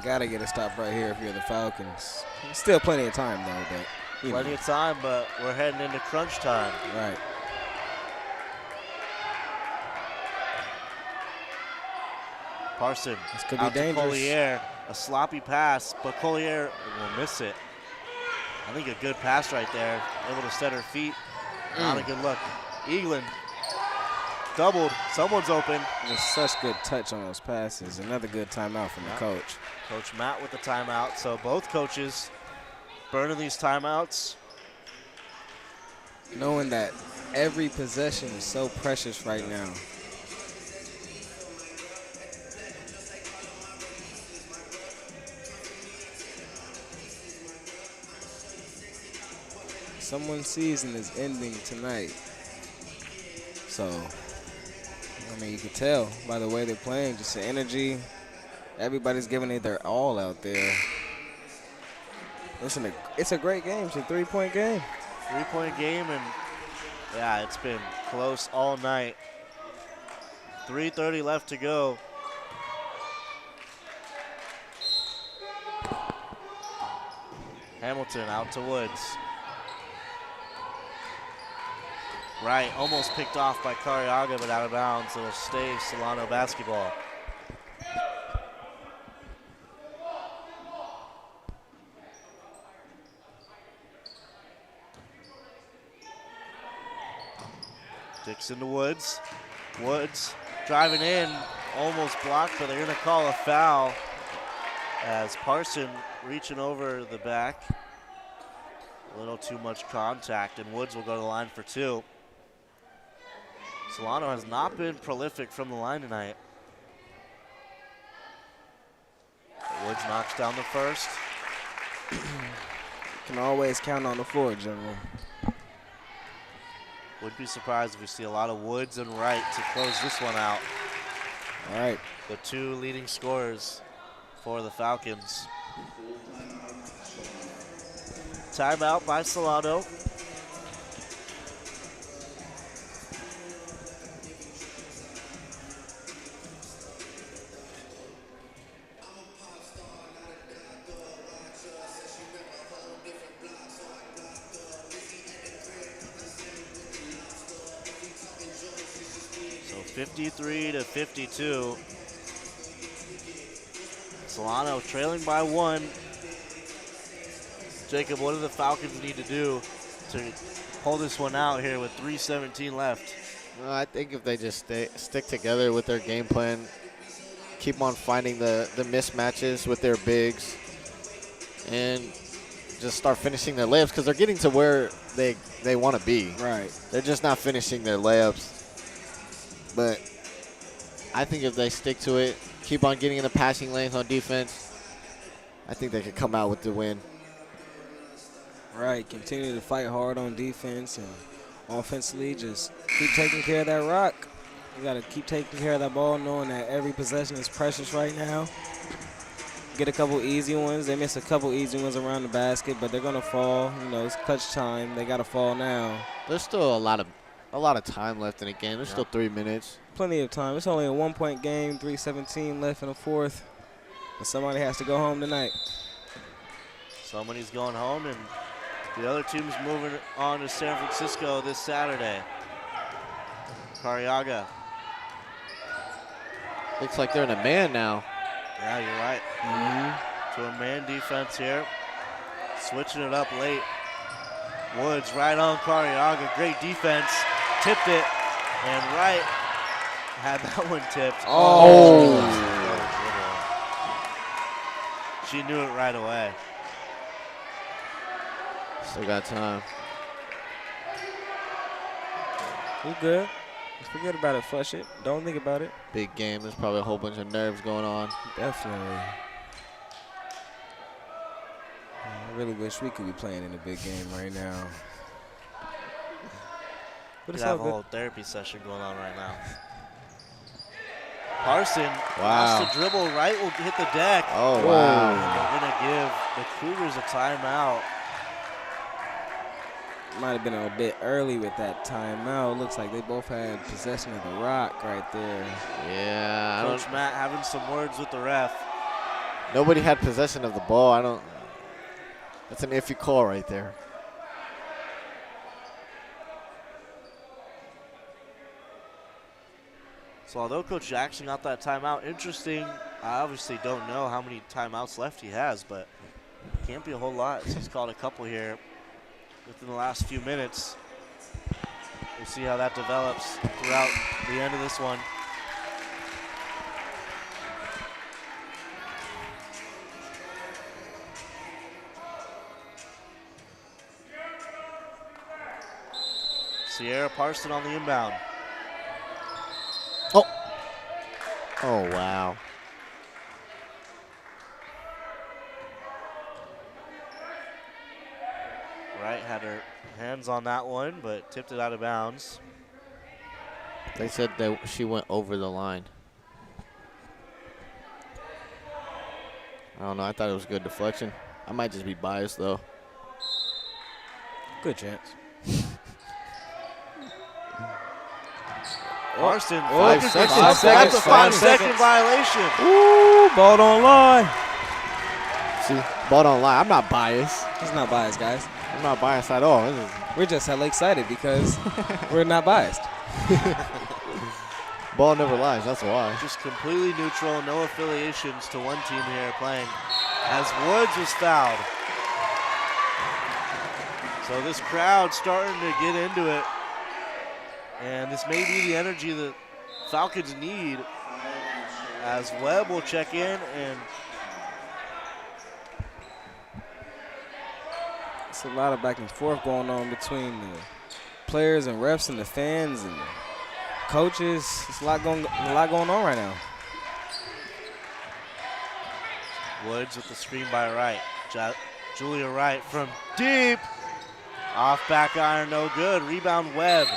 Gotta get a stop right here if you're the Falcons. Still plenty of time, though. But Plenty of time, but we're heading into crunch time. Right. Parson This could be out to dangerous. Collier. A sloppy pass, but Collier will miss it. I think a good pass right there. Able to set her feet. Not a good look. Eaglin doubled. Someone's open. There's such good touch on those passes. Another good timeout from the coach. Coach Matt with the timeout. So both coaches burning these timeouts. Knowing that every possession is so precious right now. Someone's season is ending tonight. So, I mean, you can tell by the way they're playing, just the energy. Everybody's giving it their all out there. Listen, it's a great game. It's a three-point game. Three-point game, and yeah, it's been close all night. 3:30 left to go. Hamilton out to Woods. Right, almost picked off by Cariaga, but out of bounds. It'll stay Solano basketball. Dixon to Woods. Woods driving in, almost blocked, but they're going to call a foul as Parson reaching over the back. A little too much contact, and Woods will go to the line for two. Solano has not been prolific from the line tonight. Woods knocks down the first. Can always count on the floor, General. Would be surprised if we see a lot of Woods and Wright to close this one out. All right. The two leading scorers for the Falcons. Timeout by Solano. So 53-52. Solano trailing by one. Jacob, what do the Falcons need to do to pull this one out here with 3:17 left? Well, I think if they just stick together with their game plan, keep on finding the mismatches with their bigs, and just start finishing their layups, because they're getting to where they want to be. Right. They're just not finishing their layups. But I think if they stick to it, keep on getting in the passing lanes on defense, I think they could come out with the win. Right, continue to fight hard on defense, and offensively just keep taking care of that rock. You got to keep taking care of that ball, knowing that every possession is precious right now. Get a couple easy ones. They miss a couple easy ones around the basket, but they're going to fall. You know, it's clutch time. They got to fall now. There's still a lot of time left in the game. There's still 3 minutes. Plenty of time. It's only a 1-point game, 3:17 left in the fourth. But somebody has to go home tonight. Somebody's going home, and the other team's moving on to San Francisco this Saturday. Cariaga. Looks like they're in a man now. Yeah, you're right. To a man defense here. Switching it up late. Woods right on Cariaga. Great defense. Tipped it. And Wright had that one tipped. Oh. She knew it right away. Still got time. We good. Just forget about it. Flush it. Don't think about it. Big game. There's probably a whole bunch of nerves going on. Definitely. I really wish we could be playing in a big game right now. But We it's have all a good. whole therapy session going on right now. Parson Wow. lost the dribble. Wright will hit the deck. Oh, wow. And they're going to give the Cougars a timeout. Might have been a bit early with that timeout. Looks like they both had possession of the rock right there. Yeah. Coach Matt having some words with the ref. Nobody had possession of the ball. That's an iffy call right there. So although Coach Jackson got that timeout, interesting. I obviously don't know how many timeouts left he has, but can't be a whole lot. He's called a couple here within the last few minutes. We'll see how that develops throughout the end of this one. Sierra Parson on the inbound. Oh. Oh, wow. Wright had her hands on that one, but tipped it out of bounds. They said that she went over the line. I don't know. I thought it was good deflection. I might just be biased, though. Good chance. Parson, 5 seconds. That's a 5-second violation. Ooh, ball don't lie. See, ball don't lie. I'm not biased. He's not biased, guys. I'm not biased at all. We're just hella excited because we're not biased. Ball never lies. That's why. Just completely neutral, no affiliations to one team here playing. As Woods was fouled. So this crowd starting to get into it. And this may be the energy the Falcons need, as Webb will check in, and It's a lot of back and forth going on between the players and refs and the fans and coaches. It's a lot going on right now. Woods with the screen by Wright. Julia Wright from deep. Off back iron, no good. Rebound Webb.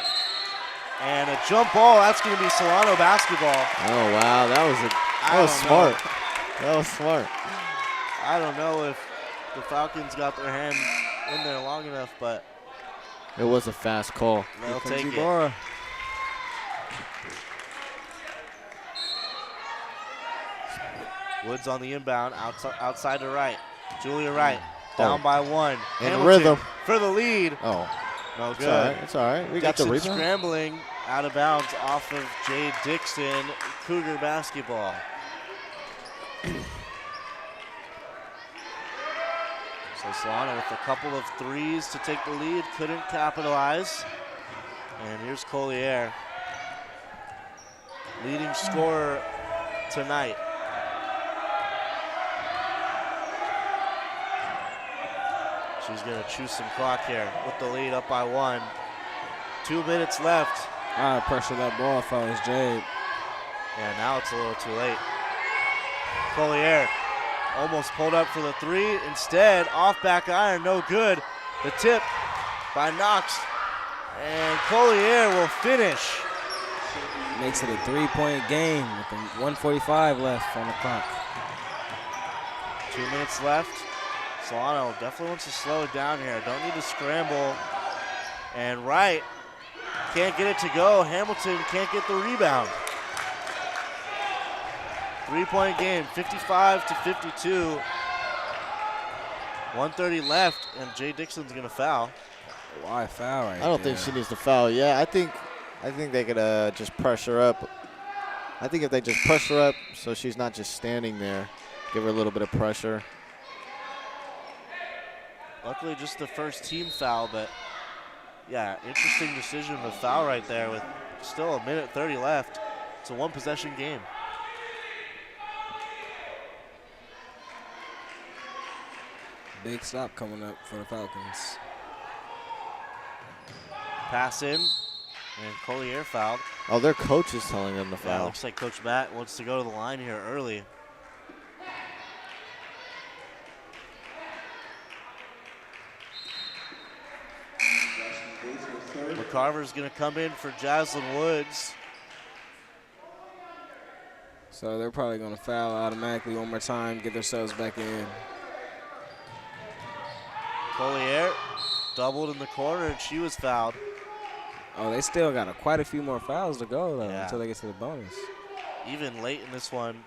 And a jump ball. That's going to be Solano basketball. Oh, wow. That was smart. That was smart. I don't know if the Falcons got their hand in there long enough, but It was a fast call. they'll take it. Woods on the inbound, outside to Wright. Julia Wright down by one. In Hamilton rhythm. for the lead. Oh. No It's good. all right. It's all right. We got the Dixon rebound. scrambling out of bounds off of Jade Dixon. Cougar basketball. So Solano with a couple of threes to take the lead, couldn't capitalize. And here's Collier, leading scorer tonight. She's gonna choose some clock here with the lead up by one. 2 minutes left. I pressure that ball if I was Jade. Yeah, now it's a little too late. Collier almost pulled up for the three. Instead, off back iron, no good. The tip by Knox. And Collier will finish. Makes it a 3-point game with 1:45 left on the clock. 2 minutes left. Solano definitely wants to slow it down here. Don't need to scramble. And Wright can't get it to go. Hamilton can't get the rebound. 3-point game, 55-52. 1:30 left, and Jay Dixon's gonna foul. Why foul right I don't think she needs to foul. Yeah, I think they could just pressure up. I think if they just pressure up so she's not just standing there, give her a little bit of pressure. Luckily, just the first team foul, but yeah, interesting decision to foul right there with still 1:30 left. It's a one-possession game. Big stop coming up for the Falcons. Pass in, and Collier fouled. Oh, their coach is telling them to Yeah, foul. looks like Coach Matt wants to go to the line here early. McCarver's going to come in for Jaslyn Woods. So they're probably going to foul automatically one more time, get themselves back in. Collier doubled in the corner, and she was fouled. Oh, they still got quite a few more fouls to go, though, Yeah. until they get to the bonus. Even late in this one.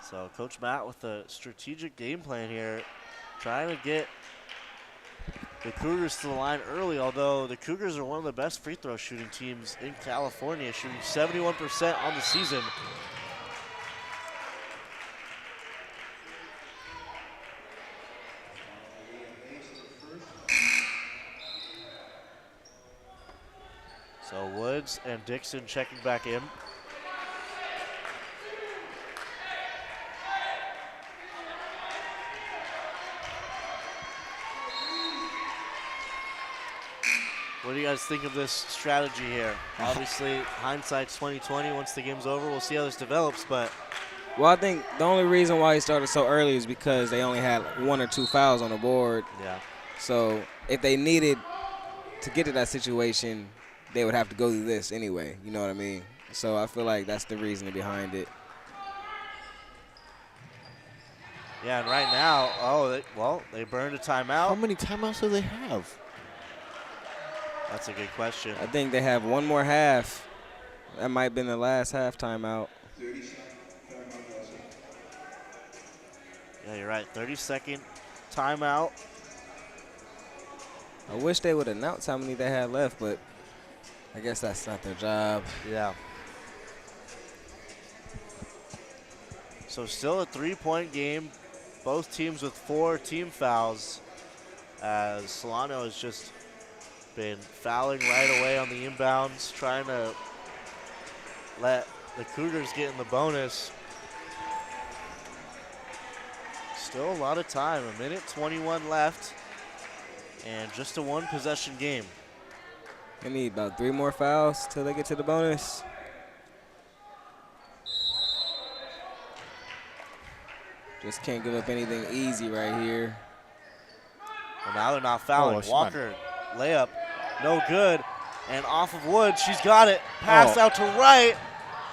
So Coach Matt with a strategic game plan here, trying to get the Cougars to the line early, although the Cougars are one of the best free throw shooting teams in California, shooting 71% on the season. So Woods and Dixon checking back in. What do you guys think of this strategy here? Obviously, hindsight's 20/20. Once the game's over, we'll see how this develops. But well, I think the only reason why he started so early is because they only had 1 or 2 fouls on the board. Yeah. So if they needed to get to that situation, they would have to go through this anyway. You know what I mean? So I feel like that's the reasoning behind it. yeah, and right now, they burned a timeout. How many timeouts do they have? That's a good question. I think they have one more half. That might have been the last half timeout. Yeah, you're right. 30-second timeout. I wish they would announce how many they had left, but I guess that's not their job. Yeah. So still a 3-point game. Both teams with 4 team fouls, as Solano has just been fouling right away on the inbounds, trying to let the Cougars get in the bonus. Still a lot of time, 1:21 left, and just a one-possession game. They need about 3 more fouls till they get to the bonus. Just can't give up anything easy right here. Well, now they're not fouling. Oh, Walker, layup, no good. And off of Woods, she's got it. Pass out to right,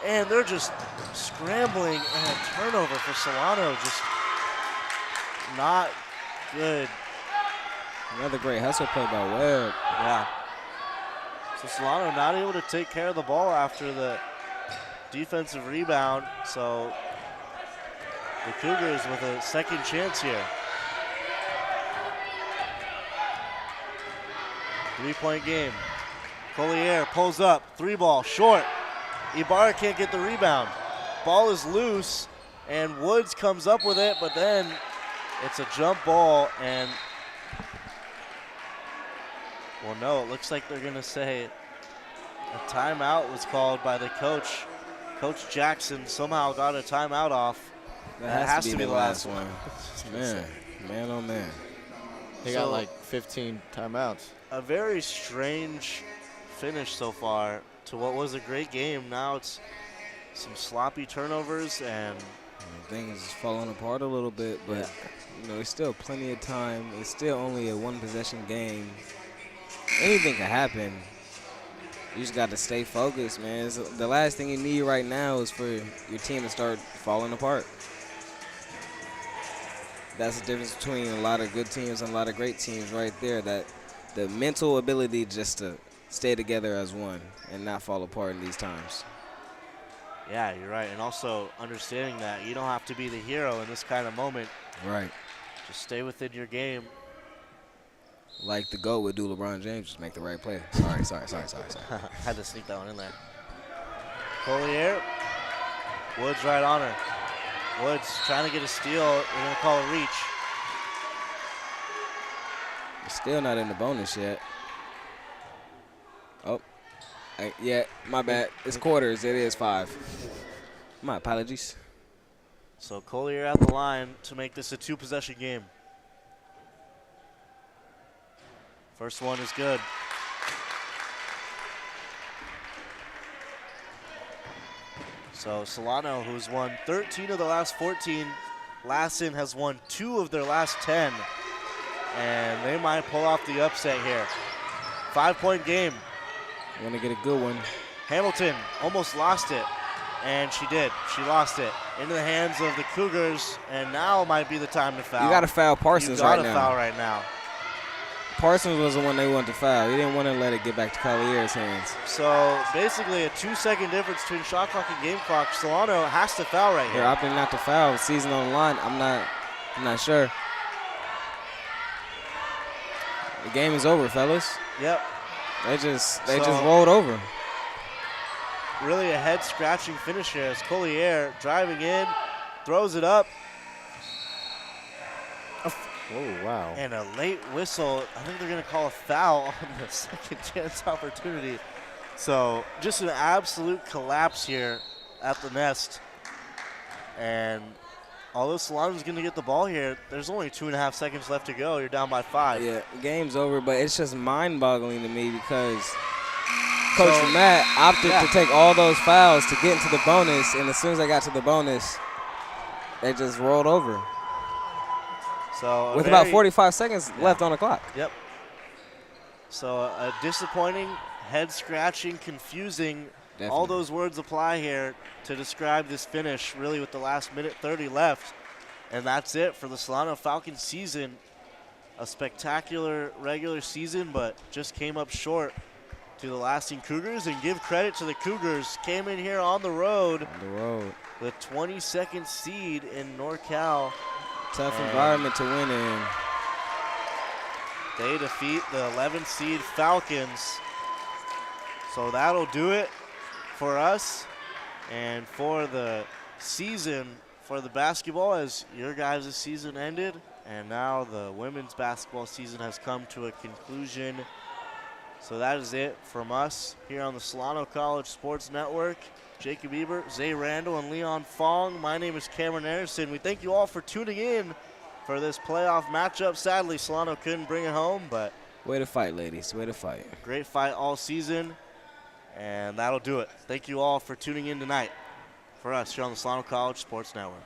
and they're just scrambling, and a turnover for Solano. Just not good. Another great hustle play by Webb. Yeah. So Solano not able to take care of the ball after the defensive rebound. So the Cougars with a second chance here. 3-point game. Collier pulls up, 3-ball, short. Ibarra can't get the rebound. Ball is loose, and Woods comes up with it, but then it's a jump ball, and well, no, it looks like they're gonna say a timeout was called by the coach. Coach Jackson somehow got a timeout off. That has to be the last one. Man, oh man. They got like 15 timeouts. A very strange finish so far to what was a great game. Now it's some sloppy turnovers, and things is falling apart a little bit, but you know, there's still plenty of time. It's still only a one-possession game. Anything can happen. You just got to stay focused, man. The last thing you need right now is for your team to start falling apart. That's the difference between a lot of good teams and a lot of great teams right there, that the mental ability just to stay together as one and not fall apart in these times. yeah, you're right. And also understanding that you don't have to be the hero in this kind of moment. Right. Just stay within your game. Like the GOAT would do, LeBron James, just make the right play. Sorry. Had to sneak that one in there. Collier. Woods right on her. Woods trying to get a steal. We're going to call a reach. Still not in the bonus yet. Oh, yeah, my bad. It's quarters. It is 5. My apologies. So Collier at the line to make this a 2-possession game. First one is good. So Solano, who's won 13 of the last 14, Lassen has won 2 of their last 10. And they might pull off the upset here. 5-point game. Want to get a good one. Hamilton almost lost it, and she did. She lost it into the hands of the Cougars, and now might be the time to foul. You got to foul Parsons right now. You got to foul right now. Parsons was the one they wanted to foul. He didn't want to let it get back to Collier's hands. So basically a 2-second difference between shot clock and game clock. Solano has to foul right here. They're opting not to foul. Season on the line. I'm not sure. The game is over, fellas. Yep. They just rolled over. Really a head-scratching finish here as Collier driving in, throws it up. Oh, wow. And a late whistle. I think they're going to call a foul on the second chance opportunity. So just an absolute collapse here at the nest. And although Solano's going to get the ball here, there's only 2.5 seconds left to go. You're down by 5. Yeah, game's over, but it's just mind-boggling to me because Coach Matt opted to take all those fouls to get into the bonus, and as soon as they got to the bonus, they just rolled over. So with about 45 seconds left on the clock. Yep. So a disappointing, head-scratching, confusing. Definitely. All those words apply here to describe this finish, really, with the last minute 30 left. And that's it for the Solano Falcons season. A spectacular regular season, but just came up short to the Lassen Cougars. And give credit to the Cougars. Came in here on the road. The 22nd seed in NorCal. Tough environment to win in. They defeat the 11th seed Falcons. So that'll do it for us and for the season for the basketball, as your guys' season ended. And now the women's basketball season has come to a conclusion. So that is it from us here on the Solano College Sports Network. Jacob Ebert, Zay Randall, and Leon Fong. My name is Cameron Anderson. We thank you all for tuning in for this playoff matchup. Sadly, Solano couldn't bring it home, but way to fight, ladies. Way to fight. Great fight all season, and that'll do it. Thank you all for tuning in tonight for us here on the Solano College Sports Network.